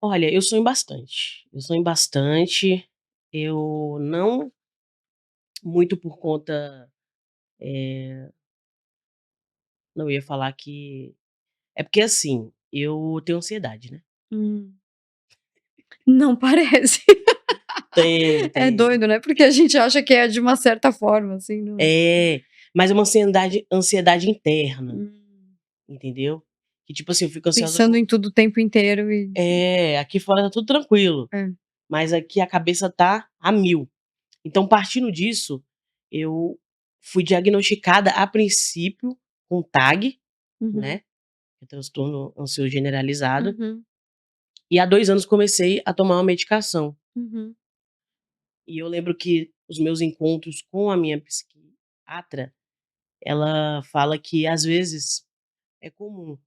S2: Olha, eu sonho bastante, eu não muito por conta, não, eu ia falar que é porque, assim, eu tenho ansiedade, né.
S1: Hum. Não parece.
S2: Tenho,
S1: É
S2: tenho.
S1: doido, né, porque a gente acha que é de uma certa forma, assim, não.
S2: É, mas é uma ansiedade interna,
S1: Hum.
S2: entendeu. Que tipo assim, eu fico ansiosa
S1: Pensando
S2: com
S1: em tudo o tempo inteiro e
S2: aqui fora tá tudo tranquilo,
S1: é.
S2: mas aqui a cabeça tá a mil. Então partindo disso, eu fui diagnosticada a princípio com TAG, né,
S1: Uhum,
S2: que é transtorno ansioso generalizado,
S1: uhum,
S2: e há 2 anos comecei a tomar uma medicação.
S1: uhum,
S2: E eu lembro que os meus encontros com a minha psiquiatra, ela fala que às vezes é comum,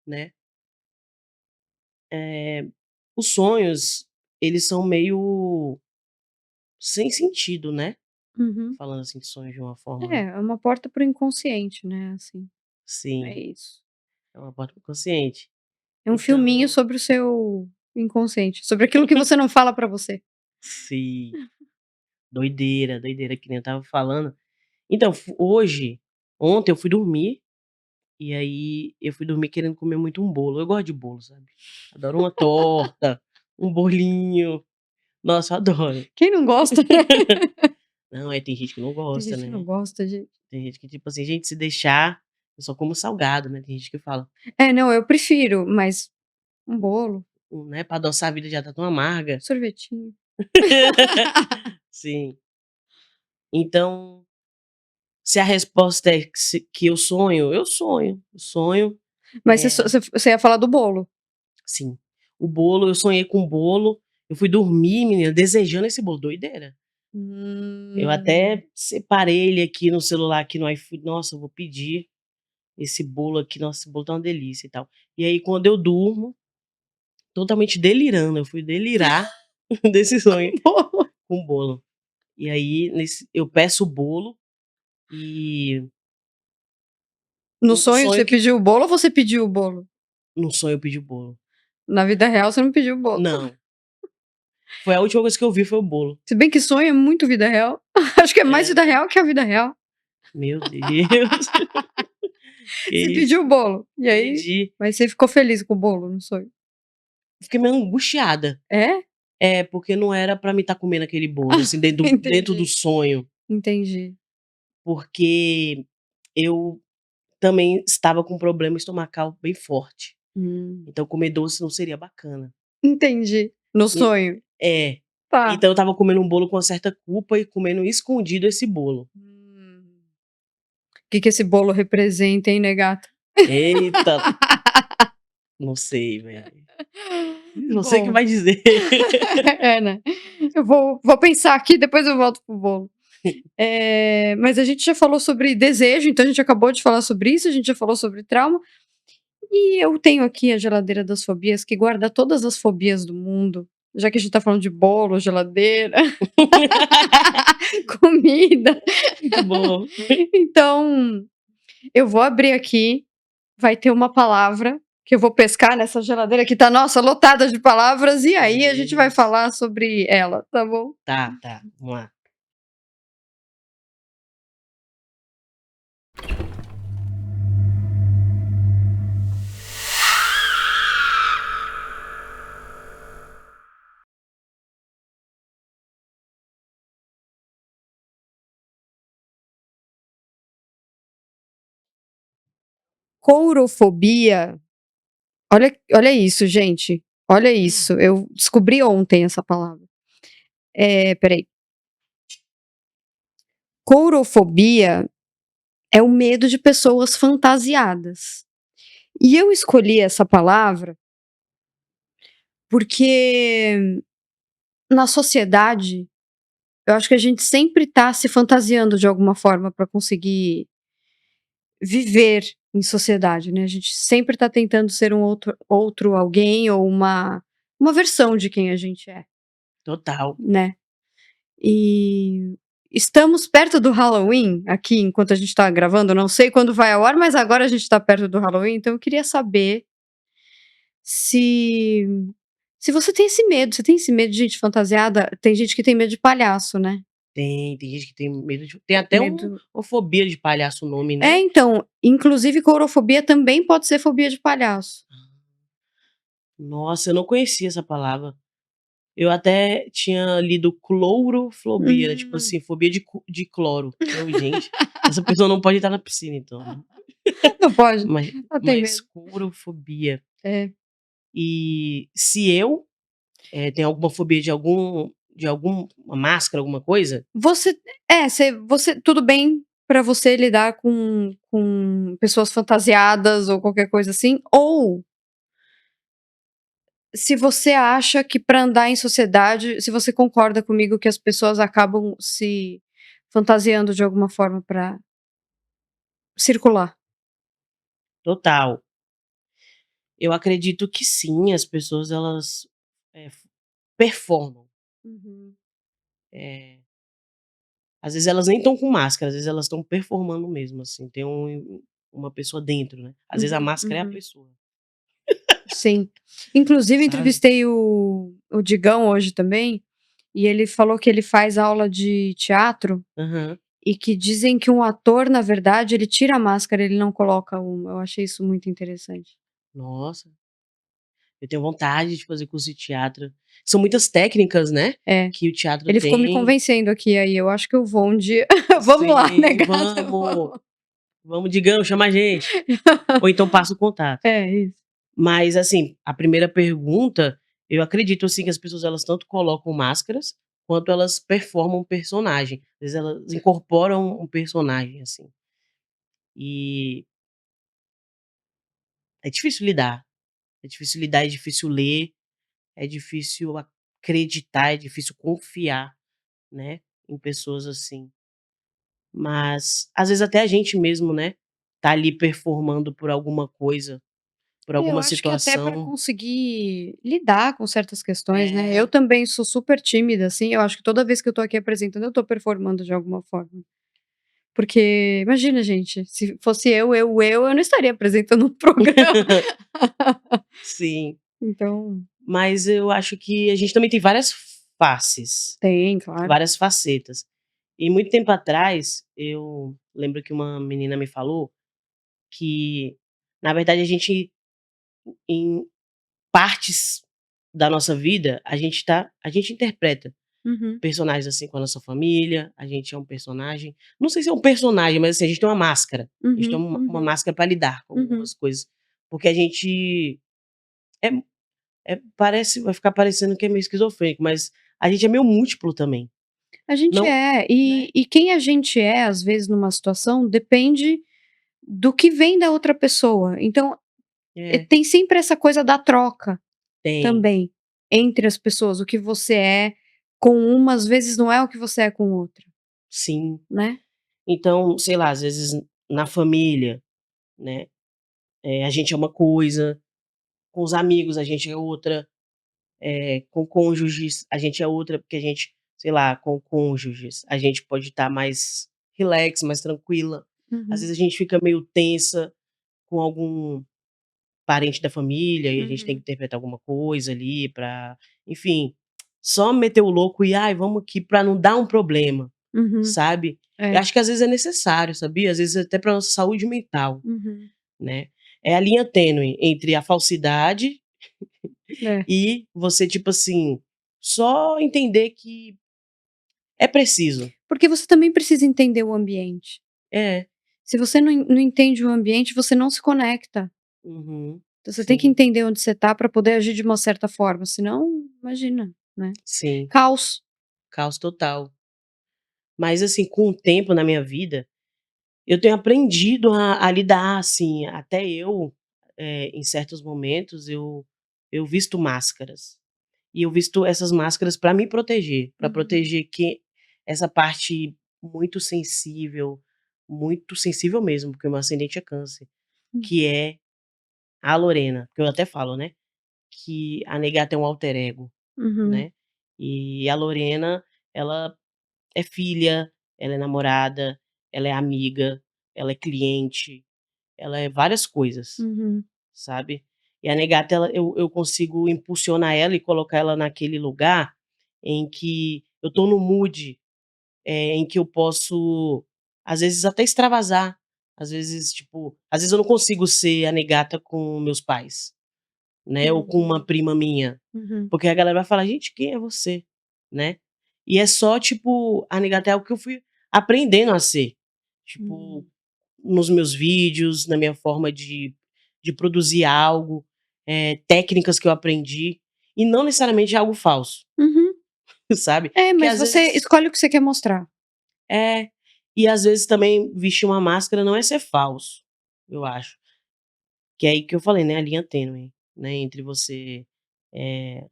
S2: né, os sonhos, eles são meio sem sentido, né,
S1: uhum.
S2: falando assim de sonhos de uma
S1: É,
S2: forma
S1: é uma porta para o inconsciente, né, assim, é
S2: sim,
S1: isso.
S2: é uma parte do consciente.
S1: É um filminho
S2: Então
S1: sobre o seu inconsciente, sobre aquilo que você não fala pra você.
S2: sim, doideira, doideira, que nem eu estava falando. Então, ontem eu fui dormir, e aí eu fui dormir querendo comer muito um bolo. Eu gosto de bolo, sabe. Adoro uma torta, um bolinho. Nossa, eu adoro.
S1: Quem não gosta, né?
S2: Não, tem gente que não
S1: Tem
S2: gosta,
S1: gente que não
S2: né.
S1: gosta de
S2: Tem gente que, tipo assim: "Gente, se deixar, eu só como salgado", né. Tem gente que fala,
S1: é, não, eu prefiro, mas um bolo,
S2: né, "Pra adoçar a vida já tá tão amarga".
S1: sorvetinho.
S2: Sim. Então, se a resposta é que eu sonho, eu sonho. Eu sonho,
S1: Mas você ia falar do bolo?
S2: sim. O bolo, eu sonhei com o bolo, eu fui dormir, menina, desejando esse bolo, doideira. Eu
S1: Hum.
S2: até separei ele aqui no celular, aqui no iFood, nossa, eu vou pedir esse bolo aqui, nossa, esse bolo tá uma delícia e tal. E aí quando eu durmo, totalmente delirando, eu fui delirar desse sonho
S1: Bolo.
S2: com o bolo. E aí eu peço o bolo e
S1: No
S2: no
S1: sonho você
S2: sonho que
S1: pediu o bolo ou você pediu o bolo?
S2: no sonho eu pedi o bolo.
S1: Na vida real você não pediu o bolo.
S2: Não, foi a última coisa que eu vi foi o bolo.
S1: Se bem que sonho é muito vida real. Acho que é mais
S2: É,
S1: vida
S2: né.
S1: real que a vida real.
S2: Meu Deus, que
S1: Você
S2: isso.
S1: pediu o bolo, e aí
S2: Pedi,
S1: mas você ficou feliz com o bolo no sonho?
S2: fiquei meio angustiada.
S1: É?
S2: É, porque não era pra mim estar comendo aquele bolo, assim, dentro do
S1: Entendi,
S2: sonho,
S1: entendi.
S2: porque eu também estava com um problema estomacal bem forte,
S1: Hum,
S2: então comer doce não seria bacana.
S1: entendi. No
S2: E
S1: sonho.
S2: é,
S1: Tá.
S2: então eu estava comendo um bolo com uma certa culpa e comendo escondido esse bolo.
S1: Que esse bolo representa, hein, né, gata?
S2: Eita, não sei, velho. Você que
S1: Bom,
S2: vai dizer.
S1: é, né. Eu vou pensar aqui, depois eu volto pro bolo. Mas a gente já falou sobre desejo, então a gente acabou de falar sobre isso, a gente já falou sobre trauma, e eu tenho aqui a geladeira das fobias que guarda todas as fobias do mundo, já que a gente tá falando de bolo, geladeira, comida.
S2: Muito bom.
S1: Então, eu vou abrir aqui, vai ter uma palavra que eu vou pescar nessa geladeira que tá, nossa, lotada de palavras, e
S2: Meu
S1: aí a gente vai
S2: Deus.
S1: falar sobre ela, tá bom?
S2: Tá, tá, vamos lá.
S1: Courofobia, olha isso, gente. Olha isso. Eu descobri ontem essa palavra. Peraí. Courofobia é o medo de pessoas fantasiadas. E eu escolhi essa palavra porque na sociedade, eu acho que a gente sempre está se fantasiando de alguma forma para conseguir viver em sociedade, né? A gente sempre está tentando ser um outro alguém ou uma versão de quem a gente é,
S2: Total.
S1: né? E estamos perto do Halloween aqui, enquanto a gente está gravando. Não sei quando vai ao ar, mas agora a gente está perto do Halloween, então eu queria saber se se você tem esse medo. Você tem esse medo de gente fantasiada? Tem gente que tem medo de palhaço, né?
S2: Tem gente que tem medo de tem até
S1: Medo.
S2: uma fobia de palhaço o nome,
S1: É,
S2: né.
S1: então, inclusive courofobia também pode ser fobia de palhaço.
S2: Nossa, eu não conhecia essa palavra. Eu até tinha lido clourofobia, né, tipo
S1: Hum.
S2: assim, fobia de cloro. Eu: "Gente, essa pessoa não pode estar na piscina então, né".
S1: Não pode.
S2: Mas
S1: Ela tem
S2: mas
S1: medo.
S2: courofobia.
S1: É.
S2: E se eu, tenho alguma fobia de alguma máscara, alguma coisa?
S1: Você você tudo bem pra você lidar com pessoas fantasiadas ou qualquer coisa assim, ou se você acha que pra andar em sociedade, se você concorda comigo que as pessoas acabam se fantasiando de alguma forma pra circular.
S2: Total. Eu acredito que sim, as pessoas elas, performam.
S1: Uhum.
S2: Eh, Às vezes elas nem estão com máscara, às vezes elas estão performando mesmo, assim, tem uma pessoa dentro, né. Às vezes a
S1: Uhum,
S2: máscara é a
S1: uhum.
S2: pessoa,
S1: Sim. Inclusive
S2: sabe.
S1: entrevistei o Digão hoje também, e ele falou que ele faz aula de teatro,
S2: Aham.
S1: e que dizem que um ator, na verdade, ele tira a máscara, ele não coloca uma. Eu achei isso muito interessante.
S2: Nossa, eu tenho vontade de fazer curso de teatro. São muitas técnicas, né,
S1: É.
S2: que o teatro
S1: Ele ficou me
S2: tem.
S1: convencendo aqui, aí eu acho que eu vou um dia. Vamos lá, né,
S2: Sim,
S1: gata,
S2: vamos,
S1: vamos.
S2: vamos Digão, chama a gente. Ou então passa o contato.
S1: É, isso.
S2: Mas, assim, a primeira pergunta, eu acredito, assim, que as pessoas elas tanto colocam máscaras, quanto elas performam um personagem. Às vezes elas incorporam um personagem, assim. E é difícil lidar, é difícil lidar, é difícil ler, é difícil acreditar, é difícil confiar, né, em pessoas assim. Mas, às vezes até a gente mesmo, né, tá ali performando por alguma coisa, por
S1: Eu
S2: alguma
S1: acho que até para
S2: situação.
S1: conseguir lidar com certas questões, né. Eu
S2: É,
S1: também sou super tímida, assim, eu acho que toda vez que eu tô aqui apresentando, eu tô performando de alguma forma. Porque imagina, gente, se fosse eu não estaria apresentando um programa.
S2: sim.
S1: Então
S2: Mas eu acho que a gente também tem várias faces,
S1: tem, claro.
S2: várias facetas. E muito tempo atrás, eu lembro que uma menina me falou que, na verdade, a gente, em partes da nossa vida, a gente interpreta
S1: Uhum,
S2: personagens, assim, com a nossa família, a gente é um personagem, não sei se é um personagem, mas, assim, a gente tem uma máscara. A gente tem
S1: uhum,
S2: uma
S1: uhum,
S2: máscara para lidar com
S1: uhum.
S2: algumas coisas, porque a gente é parece vai ficar parecendo que é meio esquizofrênico, mas a gente é meio múltiplo também,
S1: A gente
S2: não,
S1: é,
S2: né.
S1: e quem a gente é, às vezes, numa situação, depende do que vem da outra pessoa. Então,
S2: É,
S1: tem sempre essa coisa da troca
S2: tem,
S1: também, entre as pessoas. O que você é com uma, às vezes, não é o que você é com outra,
S2: sim.
S1: né.
S2: Então, sei lá, às vezes na família, né, a gente é uma coisa, com os amigos a gente é outra, com cônjuges a gente é outra, porque a gente, sei lá, com cônjuges a gente pode estar mais relax, mais tranquila. Às
S1: Uhum,
S2: vezes a gente fica meio tensa com algum parente da família e a gente tem que
S1: uhum,
S2: interpretar alguma coisa ali pra, enfim, só meter o louco e: "Ai, vamos aqui", pra não dar um problema,
S1: uhum.
S2: sabe. Eu
S1: É.
S2: acho que às vezes é necessário, sabia? Às vezes até pra nossa saúde mental,
S1: Uhum.
S2: né. É a linha tênue entre a falsidade
S1: É.
S2: e você, tipo assim, só entender que é preciso.
S1: Porque você também precisa entender o ambiente.
S2: É.
S1: Se você não entende o ambiente, você não se conecta.
S2: Uhum.
S1: Então você tem que
S2: Sim,
S1: entender onde você tá para poder agir de uma certa forma, senão, imagina, né.
S2: sim.
S1: Caos.
S2: Caos total. Mas, assim, com o tempo na minha vida, eu tenho aprendido a lidar, assim, até eu, em certos momentos, eu visto máscaras. E eu visto essas máscaras para me proteger, para
S1: Uhum,
S2: proteger que essa parte muito sensível mesmo, porque o meu ascendente é câncer,
S1: hum,
S2: que é a Lorena, que eu até falo, né, que a Negata é um alter ego,
S1: uhum,
S2: né, e a Lorena, ela é filha, ela é namorada, ela é amiga, ela é cliente, ela é várias coisas,
S1: uhum,
S2: sabe. E a Negata eu consigo impulsionar ela e colocar ela naquele lugar em que eu tô no mood, em que eu posso, às vezes, até extravasar, às vezes, tipo, às vezes eu não consigo ser a Negata com meus pais, né, ou com uma
S1: uhum,
S2: prima minha,
S1: uhum,
S2: porque a galera vai falar: "Gente, quem é você?", né. E é só, tipo, a Negata é algo que eu fui aprendendo a ser, tipo,
S1: uhum,
S2: nos meus vídeos, na minha forma de produzir algo, técnicas que eu aprendi, e não necessariamente algo falso,
S1: uhum.
S2: sabe.
S1: É,
S2: Porque
S1: mas
S2: às
S1: você
S2: vezes
S1: escolhe o que você quer mostrar.
S2: é, e às vezes também vestir uma máscara não é ser falso, eu acho. Que é aí que eu falei, né, a linha tênue, né, entre você, eh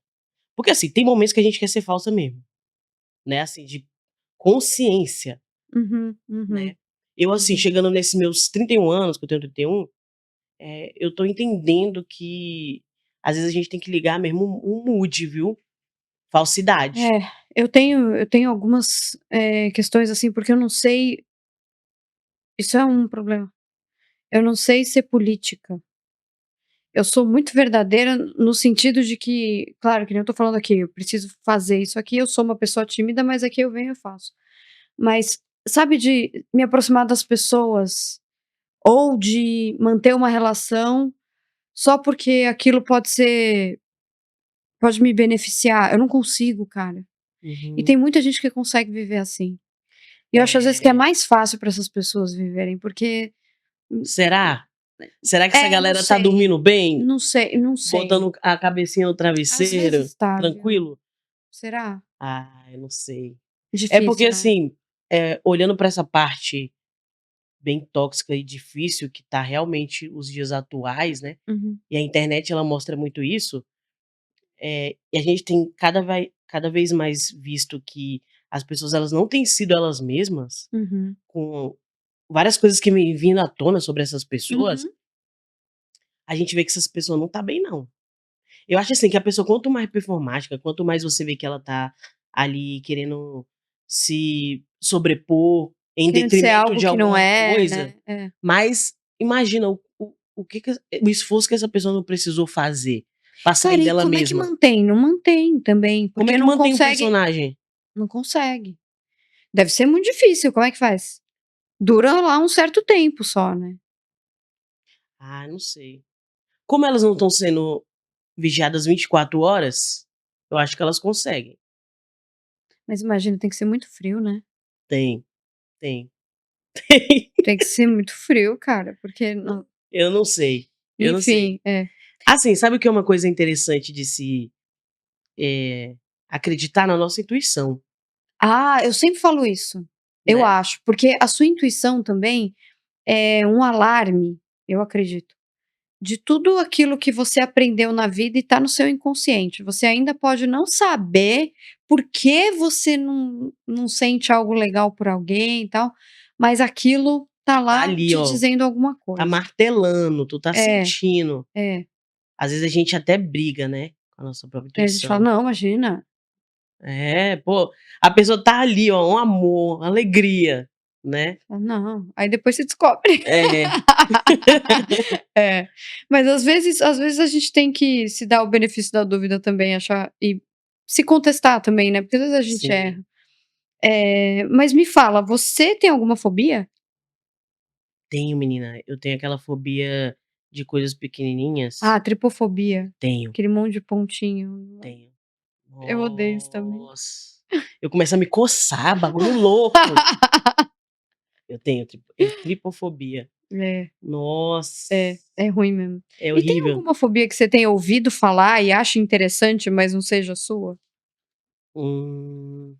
S2: porque assim, tem momentos que a gente quer ser falsa mesmo, né, assim, de consciência,
S1: Uhum, uhum,
S2: né. Eu, assim,
S1: uhum.
S2: chegando nesses meus 31 anos, que eu tenho 31, eu tô entendendo que às vezes a gente tem que ligar mesmo o mood, viu. Falsidade.
S1: É, eu tenho algumas, questões, assim, porque eu não sei, isso é um problema, eu não sei ser política. Eu sou muito verdadeira no sentido de que, claro, que nem eu tô falando aqui, eu preciso fazer isso aqui, eu sou uma pessoa tímida, mas aqui eu venho e eu faço. Mas, sabe, de me aproximar das pessoas, ou de manter uma relação só porque aquilo pode me beneficiar, eu não consigo, cara. E
S2: Uhum.
S1: tem muita gente que consegue viver assim. E eu acho às vezes que é
S2: É.
S1: mais fácil para essas pessoas viverem, porque
S2: Será? Será que essa
S1: não
S2: galera tá
S1: sei,
S2: dormindo bem?
S1: não sei, não sei.
S2: Botando a cabecinha no
S1: Às vezes
S2: travesseiro,
S1: tá, viu.
S2: tranquilo?
S1: Será?
S2: Ah, eu não sei. É porque,
S1: Difícil, né?
S2: assim, olhando pra essa parte bem tóxica e difícil que tá realmente os dias atuais, né,
S1: Uhum,
S2: e a internet ela mostra muito isso, e a gente tem cada vez mais visto que as pessoas elas não têm sido elas mesmas,
S1: uhum,
S2: com várias coisas que vêm vindo à tona sobre essas pessoas,
S1: uhum.
S2: a gente vê que essas pessoas não tá bem não. Eu acho assim que a pessoa quanto mais performática, quanto mais você vê que ela tá ali querendo se sobrepor em
S1: Querendo ser
S2: detrimento
S1: algo
S2: de
S1: que não
S2: alguma
S1: é,
S2: coisa,
S1: né. É.
S2: mas imagina o que que o esforço que essa pessoa não precisou fazer pra sair
S1: Cara, e
S2: dela
S1: como é que
S2: mesma.
S1: mantém? Não mantém também,
S2: Como é
S1: porque
S2: que
S1: não
S2: mantém o
S1: consegue,
S2: personagem?
S1: não consegue. Deve ser muito difícil, como é que faz? Dura lá um certo tempo só, né.
S2: Ah, não sei. Como elas não estão sendo vigiadas 24 horas, eu acho que elas conseguem.
S1: Mas imagina, tem que ser muito frio, né.
S2: Tem, tem, tem.
S1: Tem que ser muito frio, cara, porque não,
S2: Eu não sei, eu não sei.
S1: enfim, é.
S2: Assim, sabe o que é uma coisa interessante de se, eh, acreditar na nossa intuição,
S1: Ah, eu sempre falo isso, eu
S2: né.
S1: acho, porque a sua intuição também é um alarme, eu acredito, de tudo aquilo que você aprendeu na vida e tá no seu inconsciente. Você ainda pode não saber por que você não sente algo legal por alguém e tal, mas aquilo tá
S2: Tá
S1: lá
S2: ali,
S1: te
S2: ó,
S1: dizendo alguma
S2: tá
S1: coisa.
S2: martelando, tu tá
S1: É,
S2: sentindo.
S1: é.
S2: Às vezes a gente até briga, né, com a nossa própria
S1: Aí a gente fala:
S2: intuição.
S1: "Não, imagina".
S2: É, pô, a pessoa tá ali, ó, um amor, alegria, né.
S1: Fala: "Não", aí depois você descobre.
S2: É,
S1: É, mas às vezes a gente tem que se dar o benefício da dúvida também, achar e se contestar também, né, porque às vezes a gente
S2: sim.
S1: erra. Mas me fala, você tem alguma fobia?
S2: Tenho menina, eu tenho aquela fobia de coisas
S1: Ah,
S2: pequenininhas.
S1: tripofobia,
S2: Tenho,
S1: aquele monte de pontinho.
S2: tenho.
S1: Eu odeio isso também.
S2: Nossa, eu começo a me coçar, bagulho louco. Eu tenho tripofobia.
S1: É,
S2: Nossa,
S1: é ruim mesmo.
S2: é
S1: E tem
S2: horrível.
S1: alguma fobia que você tenha ouvido falar e acha interessante, mas não seja sua?
S2: Hum.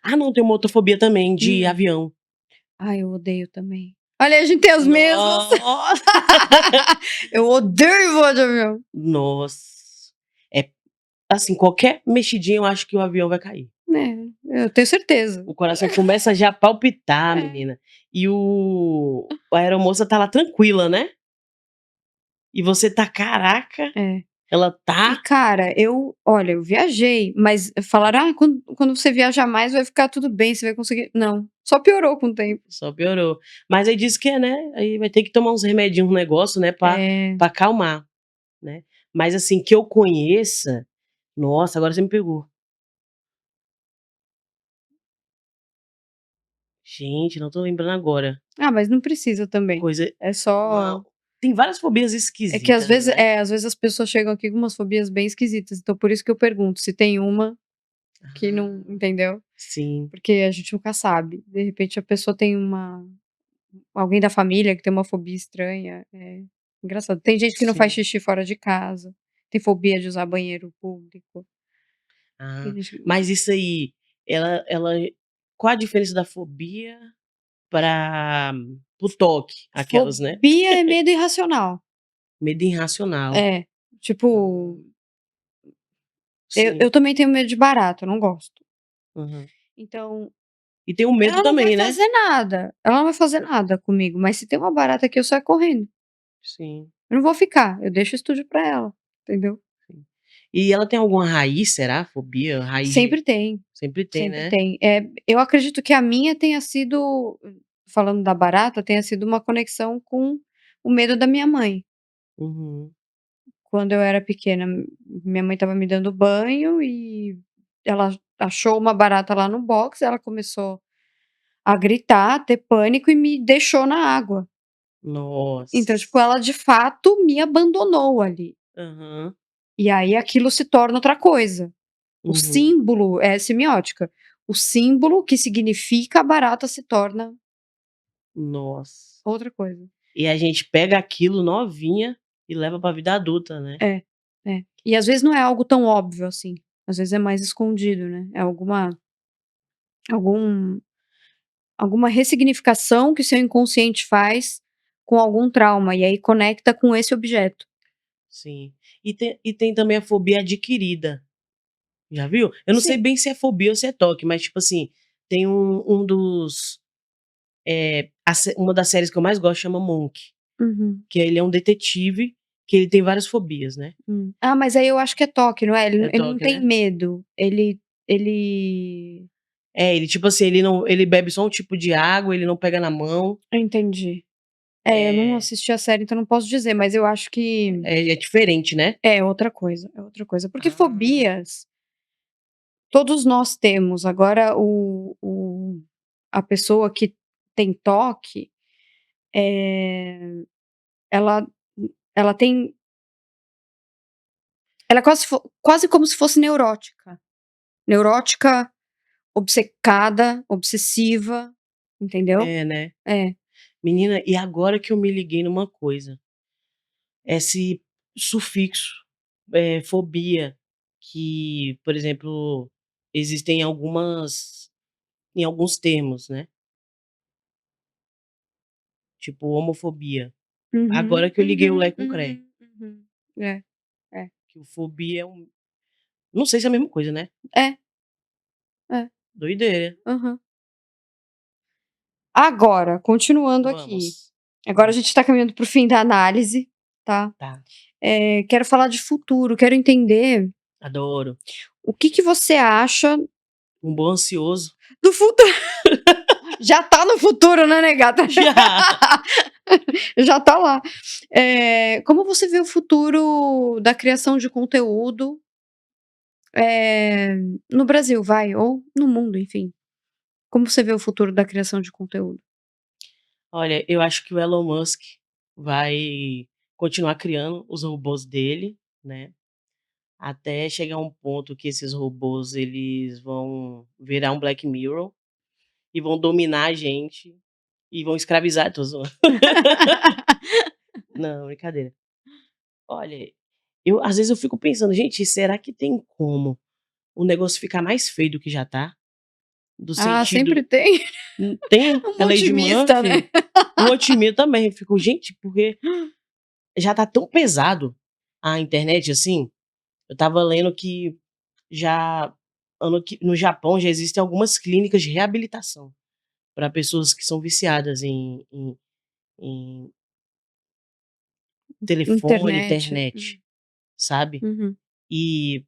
S2: Ah, não, tem uma outra fobia também, de
S1: Hum.
S2: avião.
S1: Ai, eu odeio também. Olha, a gente tem as mesmas.
S2: Nossa!
S1: Eu odeio voar de avião.
S2: Nossa. É, assim, qualquer mexidinha eu acho que o avião vai cair.
S1: É, eu tenho certeza.
S2: O coração começa já a palpitar,
S1: É,
S2: menina. E a aeromoça tá lá tranquila, né. E você tá: "Caraca,
S1: é.
S2: ela
S1: E
S2: tá".
S1: cara, olha, eu viajei, mas falaram: "Ah, quando você viajar mais vai ficar tudo bem, você vai conseguir", não, só piorou com o tempo.
S2: Só piorou. Mas aí diz que é, né, aí vai ter que tomar uns remedinhos, um negócio, né,
S1: É.
S2: pra acalmar, né. Mas assim, que eu conheça, nossa, agora você me pegou. Gente, não tô lembrando agora.
S1: Ah, mas não precisa também.
S2: Coisa
S1: É
S2: uma
S1: só
S2: tem várias fobias
S1: é que
S2: esquisitas, né.
S1: às vezes as pessoas chegam aqui com umas fobias bem esquisitas, então por isso que eu pergunto se tem uma que não
S2: Ah,
S1: entendeu?
S2: sim,
S1: Porque a gente nunca sabe. De repente a pessoa tem alguém da família que tem uma fobia estranha, é engraçado. Tem gente que não faz
S2: sim.
S1: xixi fora de casa, tem fobia de usar banheiro público, tem
S2: Ah,
S1: gente
S2: mas isso aí, ela qual a diferença da fobia para o toque? Aquelas, né.
S1: fobia é medo irracional.
S2: Medo irracional.
S1: É, tipo,
S2: Hum,
S1: eu
S2: sim.
S1: também tenho medo de barata, eu não gosto.
S2: Aham.
S1: Então,
S2: E tem o medo
S1: ela não vai
S2: também, né.
S1: fazer nada, ela não vai fazer nada comigo, mas se tem uma barata aqui eu saio correndo.
S2: Sim,
S1: Eu não vou ficar, eu deixo o estúdio pra ela, entendeu.
S2: sim. E ela tem alguma raiz, será? Fobia? Raiz de
S1: Sempre tem,
S2: sempre tem,
S1: sempre
S2: né.
S1: tem. Eu acredito que a minha tenha sido, falando da barata, tenha sido uma conexão com o medo da minha mãe.
S2: Uhum.
S1: Quando eu era pequena, minha mãe estava me dando banho e ela achou uma barata lá no box, ela começou a gritar, a ter pânico e me deixou na água. Então, tipo,
S2: Nossa.
S1: ela de fato me abandonou ali.
S2: Aham.
S1: E aí aquilo se torna outra coisa. O
S2: Uhum.
S1: símbolo é semiótica. O símbolo que significa a barata se torna
S2: Nossa.
S1: outra coisa.
S2: E a gente pega aquilo novinha e leva pra vida adulta, né.
S1: É, é. E às vezes não é algo tão óbvio assim, às vezes é mais escondido, né, é algum alguma ressignificação que seu inconsciente faz com algum trauma, e aí conecta com esse objeto.
S2: Sim. E tem também a fobia adquirida, já viu? Eu não sei
S1: Sim.
S2: bem se é fobia ou se é toque, mas tipo assim, tem um dos, uma das séries que eu mais gosto chama Monk,
S1: Uhum.
S2: que ele é um detetive, que ele tem várias fobias, né.
S1: Ah, mas aí eu acho que é toque, não é?
S2: É
S1: Ele não
S2: toque,
S1: tem
S2: né.
S1: medo, ele
S2: É, ele tipo assim, ele bebe só um tipo de água, ele não pega na mão.
S1: eu entendi. É, eu não
S2: É,
S1: assisti a série, então não posso dizer, mas eu acho que
S2: é diferente, né.
S1: é outra coisa, é outra coisa. Porque
S2: Ah,
S1: fobias, todos nós temos, agora a pessoa que tem toque, eh, ela ela tem ela é quase como se fosse neurótica. Neurótica, obcecada, obsessiva, entendeu?
S2: é, né.
S1: É.
S2: Menina, e agora que eu me liguei numa coisa, esse sufixo, fobia, que, por exemplo, existem em alguns termos, né, tipo homofobia. Agora
S1: Uhum,
S2: que eu liguei o
S1: uhum,
S2: Lé com o Cré,
S1: uhum, uhum. É, é.
S2: que o fobia é um não sei se é a mesma coisa, né,
S1: É, é.
S2: doideira.
S1: Aham. Agora, continuando aqui,
S2: Vamos.
S1: agora a
S2: Hum,
S1: gente tá caminhando para o fim da análise, tá.
S2: tá,
S1: Quero falar de futuro, quero entender
S2: adoro.
S1: o que que você acha
S2: Um bom ansioso.
S1: do futuro. Já tá no futuro, né, né, gata?
S2: Já.
S1: Já tá lá. Como você vê o futuro da criação de conteúdo, eh, no Brasil, vai, ou no mundo, enfim. Como você vê o futuro da criação de conteúdo?
S2: Olha, eu acho que o Elon Musk vai continuar criando os robôs dele, né, até chegar um ponto que esses robôs eles vão virar um Black Mirror, e vão dominar a gente e vão escravizar. Tô zoando. Não, brincadeira. Olha, às vezes eu fico pensando: "Gente, será que tem como o negócio ficar mais feio do que já tá?" Do
S1: Ah, sempre
S2: sentido
S1: tem
S2: tem
S1: um
S2: a lei de
S1: otimista, né.
S2: Murphy, um otimismo também. Eu fico: "Gente, porque já tá tão pesado a internet assim." Eu estava lendo que já no Japão já existem algumas clínicas de reabilitação para pessoas que são viciadas em telefone,
S1: Internet.
S2: internet, sabe.
S1: Uhum.
S2: E,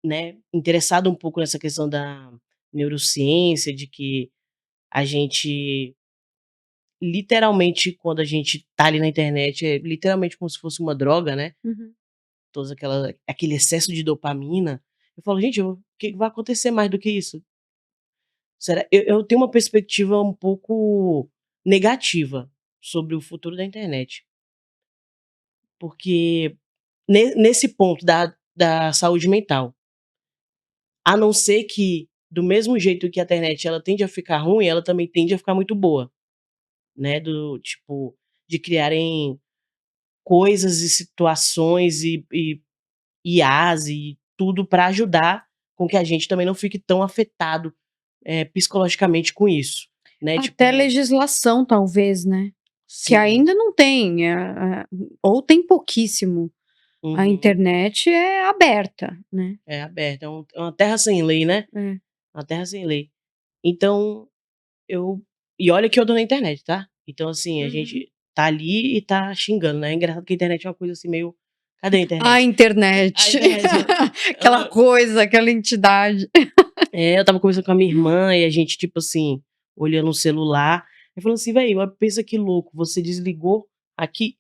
S2: né, interessado um pouco nessa questão da neurociência, de que a gente literalmente, quando a gente tá ali na internet, é literalmente como se fosse uma droga, né,
S1: Uhum.
S2: todos aquele excesso de dopamina. Eu falo: "Gente, o que que vai acontecer mais do que isso?" Será eu tenho uma perspectiva um pouco negativa sobre o futuro da internet. Porque nesse ponto da saúde mental, a não ser que, do mesmo jeito que a internet ela tende a ficar ruim, ela também tende a ficar muito boa, né, do tipo, de criarem coisas e situações e IAs e tudo pra ajudar com que a gente também não fique tão afetado, psicologicamente com isso, né,
S1: Até
S2: tipo.
S1: legislação talvez, né, que
S2: Sim.
S1: ainda não tem, ou tem pouquíssimo. A
S2: Uhum.
S1: internet é aberta, né.
S2: É aberto, é uma terra sem lei, né,
S1: É.
S2: uma terra sem lei. Então, eu olha que eu tô na internet, tá. Então, assim, a
S1: Uhum.
S2: gente tá ali e tá xingando, né. É engraçado que a internet é uma coisa assim meio: "Cadê a
S1: A
S2: internet?" A
S1: internet,
S2: internet
S1: aquela coisa, aquela entidade.
S2: eu estava conversando com a minha irmã e a gente, tipo assim, olhando o celular, e falando assim: "Véi, pensa que louco, você desligou,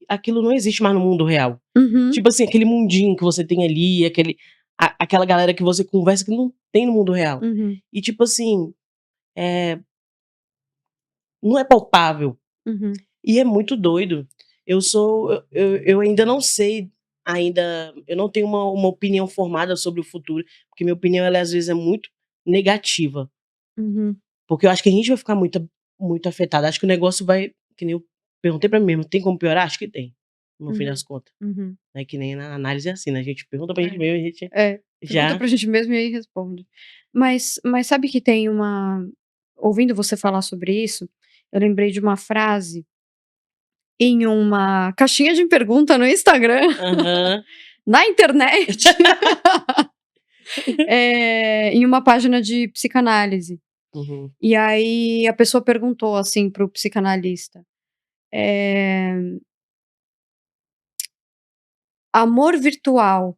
S2: aquilo não existe mais no mundo real."
S1: Uhum,
S2: Tipo assim, aquele mundinho que você tem ali, aquela galera que você conversa que não tem no mundo real.
S1: uhum,
S2: E tipo assim, eh, não é palpável.
S1: uhum,
S2: E é muito doido. Eu ainda não sei, eu não tenho uma opinião formada sobre o futuro, porque minha opinião ela às vezes é muito negativa,
S1: uhum,
S2: porque eu acho que a gente vai ficar muito afetado, acho que o negócio vai, que nem eu perguntei pra mim mesma: "Tem como piorar?" Acho que tem, no fim das
S1: uhum,
S2: contas,
S1: uhum.
S2: né, que nem na análise é assim, né, a gente pergunta pra gente
S1: É,
S2: mesmo, a gente
S1: pergunta
S2: já.
S1: pra gente mesmo e aí responde. Mas sabe que tem uma ouvindo você falar sobre isso, eu lembrei de uma frase em uma caixinha de pergunta no Instagram,
S2: Aham.
S1: na internet, em uma página de psicanálise.
S2: Uhum.
S1: E aí a pessoa perguntou, assim, para o psicanalista, eh, amor virtual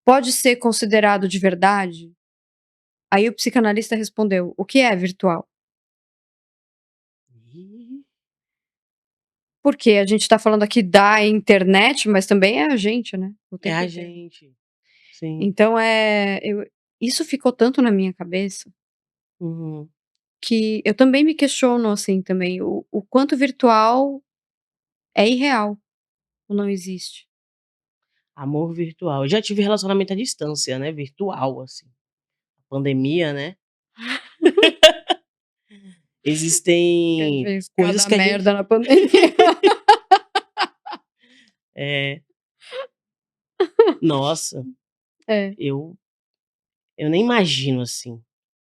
S1: pode ser considerado de verdade? Aí o psicanalista respondeu: "O que é virtual?"
S2: Ih,
S1: Porque a gente tá falando aqui da internet, mas também é a gente, né, o
S2: é
S1: tempo
S2: a
S1: inteiro.
S2: gente. Sim.
S1: Então, isso ficou tanto na minha cabeça,
S2: Uhum.
S1: que eu também me questiono, assim, também, o quanto virtual é irreal ou não existe.
S2: Amor virtual. Eu já tive relacionamento à distância, né, virtual, assim. Pandemia, né.
S1: Que a gente
S2: Existem
S1: fez
S2: coisas
S1: cada
S2: que a gente
S1: merda na pandemia.
S2: é, nossa,
S1: É.
S2: eu nem imagino, assim.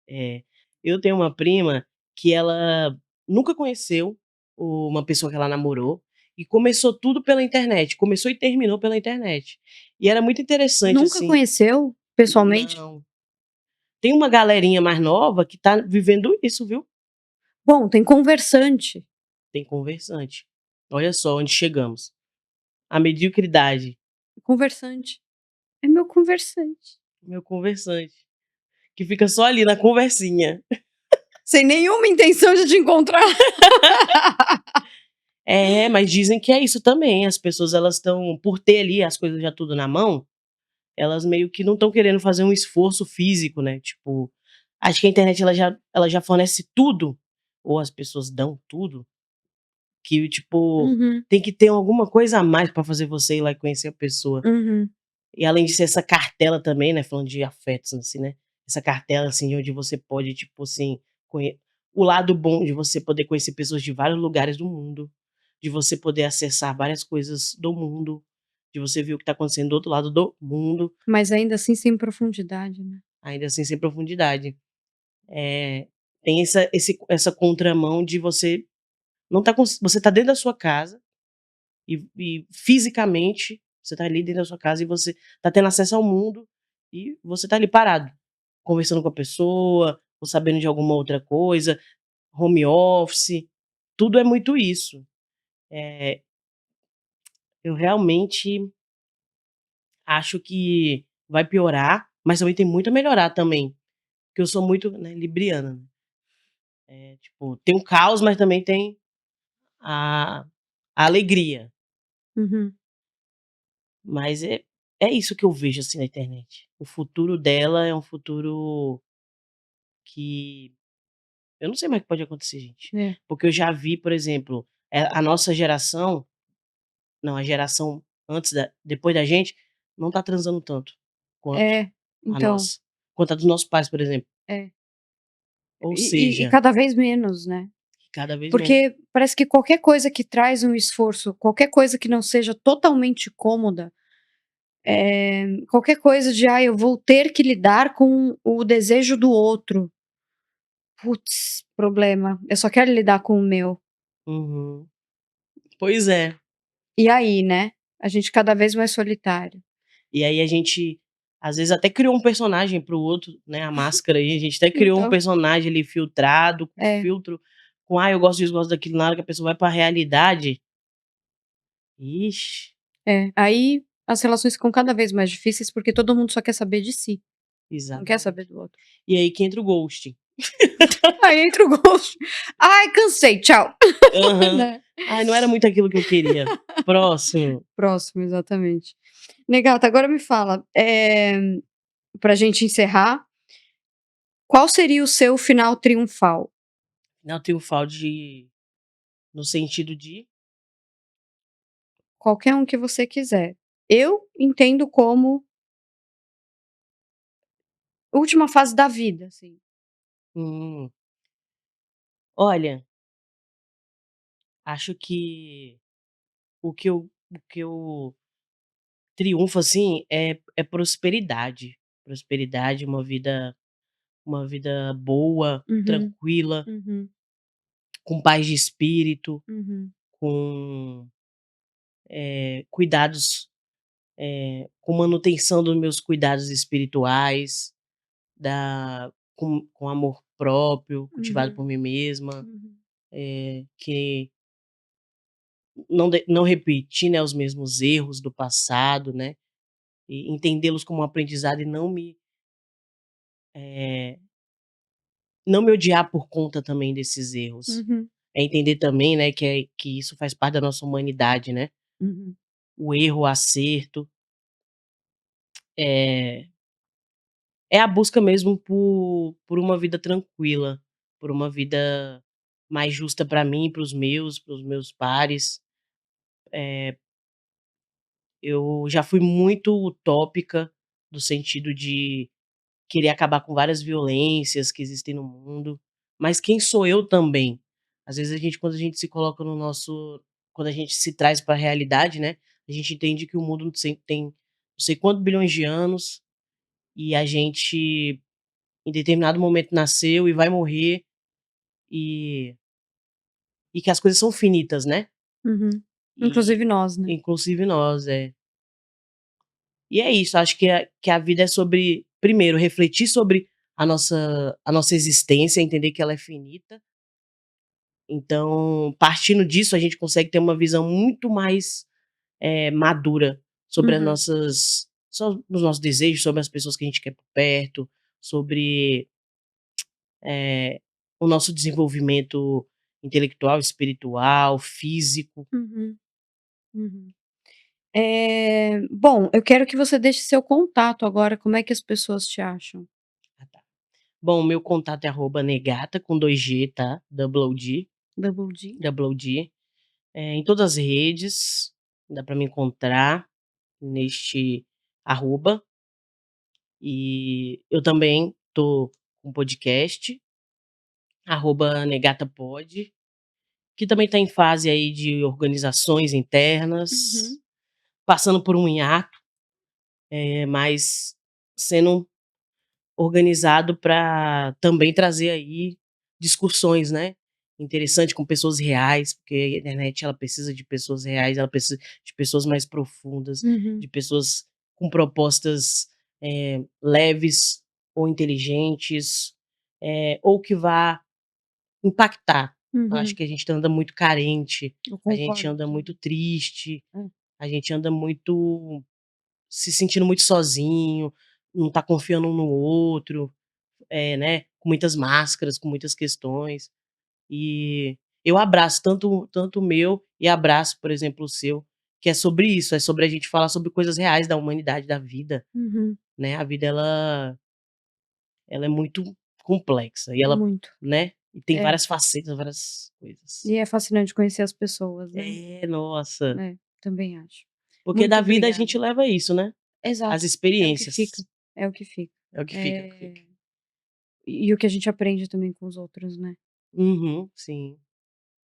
S2: Eh, eu tenho uma prima que ela nunca conheceu uma pessoa que ela namorou, e começou tudo pela internet, começou e terminou pela internet. E era muito interessante,
S1: Nunca
S2: assim.
S1: conheceu pessoalmente?
S2: Não. Tem uma galerinha mais nova que tá vivendo isso, viu.
S1: Bom, tem conversante.
S2: Tem conversante. Olha só onde chegamos. A mediocridade.
S1: Conversante. É meu conversante.
S2: Meu conversante, que fica só ali na conversinha.
S1: Sem nenhuma intenção de te encontrar.
S2: É, mas dizem que é isso também, as pessoas elas estão por ter ali as coisas já tudo na mão, elas meio que não estão querendo fazer um esforço físico, né, tipo, acho que a internet ela já fornece tudo, ou as pessoas dão tudo, que tipo,
S1: Uhum,
S2: tem que ter alguma coisa a mais pra fazer você ir lá e conhecer a pessoa.
S1: uhum,
S2: E além de ser essa cartela também, né, falando de afetos, assim, né, essa cartela, assim, onde você pode, tipo assim, conhe o lado bom de você poder conhecer pessoas de vários lugares do mundo, de você poder acessar várias coisas do mundo, de você ver o que está acontecendo do outro lado do mundo,
S1: Mas ainda assim sem profundidade, né.
S2: ainda assim sem profundidade. Eh, Tem essa contramão de você não tá você tá dentro da sua casa e fisicamente você tá ali dentro da sua casa e você tá tendo acesso ao mundo e você tá ali parado, conversando com a pessoa, ou sabendo de alguma outra coisa, home office, tudo é muito isso. Eh, eu realmente acho que vai piorar, mas também tem muito a melhorar também, porque eu sou muito, né, libriana, né. Tipo, tem o caos, mas também tem a a alegria.
S1: Uhum.
S2: Mas é isso que eu vejo, assim, na internet. O futuro dela é um futuro que eu não sei mais o que pode acontecer, gente.
S1: É.
S2: Porque eu já vi, por exemplo, a nossa geração não, a geração antes da depois da gente, não tá transando tanto quanto
S1: É,
S2: a
S1: então,
S2: nossa. Quanto a dos nossos pais, por exemplo.
S1: é.
S2: Ou
S1: E
S2: seja,
S1: cada vez menos, né.
S2: cada vez menos.
S1: Porque parece que qualquer coisa que traz um esforço, qualquer coisa que não seja totalmente cômoda, qualquer coisa de: "Ai, eu vou ter que lidar com o desejo do outro". Putz, problema, eu só quero lidar com o meu.
S2: Uhum. Pois é.
S1: E aí, né, a gente cada vez mais solitário.
S2: E aí a gente, às vezes, até criou um personagem para o outro, né, a máscara aí, a gente até criou um
S1: Então,
S2: personagem ali filtrado, com
S1: é,
S2: filtro, com "ah, eu gosto disso, gosto daquilo", na hora que a pessoa vai pra realidade, ixi,
S1: aí as relações ficam cada vez mais difíceis, porque todo mundo só quer saber de si, não quer saber
S2: exatamente.
S1: do outro.
S2: E aí que entra o ghosting.
S1: Aí entra o ghost. "Ai, cansei, tchau",
S2: Aham.
S1: né.
S2: "Ai, não era muito aquilo que eu queria. Próximo".
S1: Próximo, exatamente. Negata, agora me fala, pra gente encerrar, qual seria o seu final triunfal?
S2: Não, triunfal de no sentido de
S1: Qualquer um que você quiser. Eu entendo como última fase da vida, assim.
S2: hum, olha, acho que o que eu triunfo, assim, é prosperidade. Prosperidade, uma vida boa,
S1: Uhum,
S2: tranquila,
S1: uhum,
S2: com paz de espírito,
S1: uhum,
S2: com, cuidados, com manutenção dos meus cuidados espirituais, com amor próprio, cultivado
S1: uhum,
S2: por mim mesma,
S1: uhum,
S2: que não repetir, né, os mesmos erros do passado, né, e entendê-los como um aprendizado e eh, não me odiar por conta também desses erros.
S1: uhum,
S2: É entender também, né, que isso faz parte da nossa humanidade, né.
S1: uhum,
S2: O erro, o acerto, é é a busca mesmo por uma vida tranquila, por uma vida mais justa para mim, para os meus pares. Eu já fui muito utópica, no sentido de querer acabar com várias violências que existem no mundo, mas quem sou eu também? Às vezes quando a gente se coloca no nosso quando a gente se traz para a realidade, né, a gente entende que o mundo tem não sei quantos bilhões de anos, e a gente em determinado momento nasceu e vai morrer, e que as coisas são finitas, né,
S1: uhum.
S2: e
S1: Inclusive nós, né.
S2: inclusive nós, é. E é isso, acho que a vida é sobre, primeiro, refletir sobre a nossa existência, entender que ela é finita. Então, partindo disso, a gente consegue ter uma visão muito mais, madura sobre as
S1: Uhum,
S2: nossas sobre os nossos desejos, sobre as pessoas que a gente quer por perto, sobre, eh, o nosso desenvolvimento intelectual, espiritual, físico.
S1: uhum, uhum. Bom, eu quero que você deixe seu contato agora, como é que as pessoas te acham?
S2: Ah, tá. Bom, o meu contato é @negata com 2 G, tá, double O D,
S1: Double D?
S2: double O D. Em todas as redes, dá para me encontrar neste arroba. E eu também tô com podcast, @negatapod, que também está em fase aí de organizações internas,
S1: Uhum.
S2: passando por um hiato, mas sendo organizado para também trazer aí discussões, né, interessante com pessoas reais, porque a internet ela precisa de pessoas reais, ela precisa de pessoas mais profundas,
S1: Uhum.
S2: de pessoas com propostas, leves ou inteligentes, ou que vá impactar. Acho
S1: Uhum.
S2: que a gente anda muito carente,
S1: Eu
S2: a gente
S1: concordo
S2: anda
S1: também.
S2: muito triste,
S1: É.
S2: a gente anda muito se sentindo muito sozinho, não tá confiando um no outro, né, com muitas máscaras, com muitas questões. E eu abraço tanto o meu e abraço, por exemplo, o seu, que é sobre isso, é sobre a gente falar sobre coisas reais da humanidade, da vida,
S1: Uhum.
S2: né. A vida ela é muito complexa e ela,
S1: Muito.
S2: né, e tem
S1: É.
S2: várias facetas, várias coisas.
S1: E é fascinante conhecer as pessoas, né.
S2: É, nossa.
S1: É, também acho.
S2: Porque
S1: Muito
S2: da vida a gente
S1: obrigada.
S2: leva isso, né, as
S1: Exato, é o que fica,
S2: experiências.
S1: é o que fica.
S2: É o que fica, é o que fica.
S1: Eh, e o que a gente aprende também com os outros, né.
S2: Uhum, sim,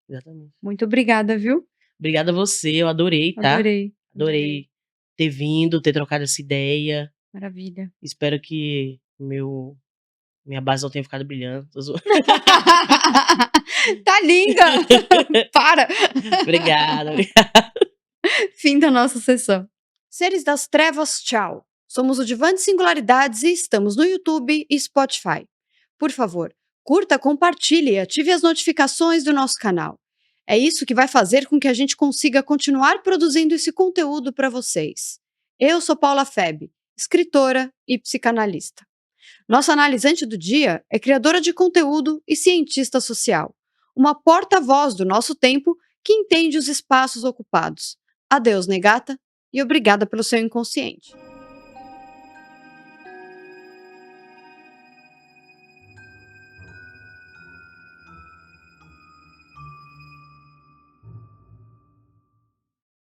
S2: exatamente.
S1: Muito obrigada, viu.
S2: Obrigada a você, eu adorei, tá.
S1: Adorei, adorei.
S2: Adorei ter vindo, ter trocado essa ideia.
S1: Maravilha.
S2: Espero que minha base não tenha ficado brilhando, tô zoando.
S1: Tá linda. Para.
S2: Obrigado,
S1: Fim da nossa sessão. Seres das trevas, tchau. Somos o Divã de Singularidades e estamos no YouTube e Spotify. Por favor, curta, compartilhe e ative as notificações do nosso canal. É isso que vai fazer com que a gente consiga continuar produzindo esse conteúdo para vocês. Eu sou Paula Feb, escritora e psicanalista. Nossa analisante do dia é criadora de conteúdo e cientista social, uma porta-voz do nosso tempo que entende os espaços ocupados. Adeus, negata, e obrigada pelo seu inconsciente.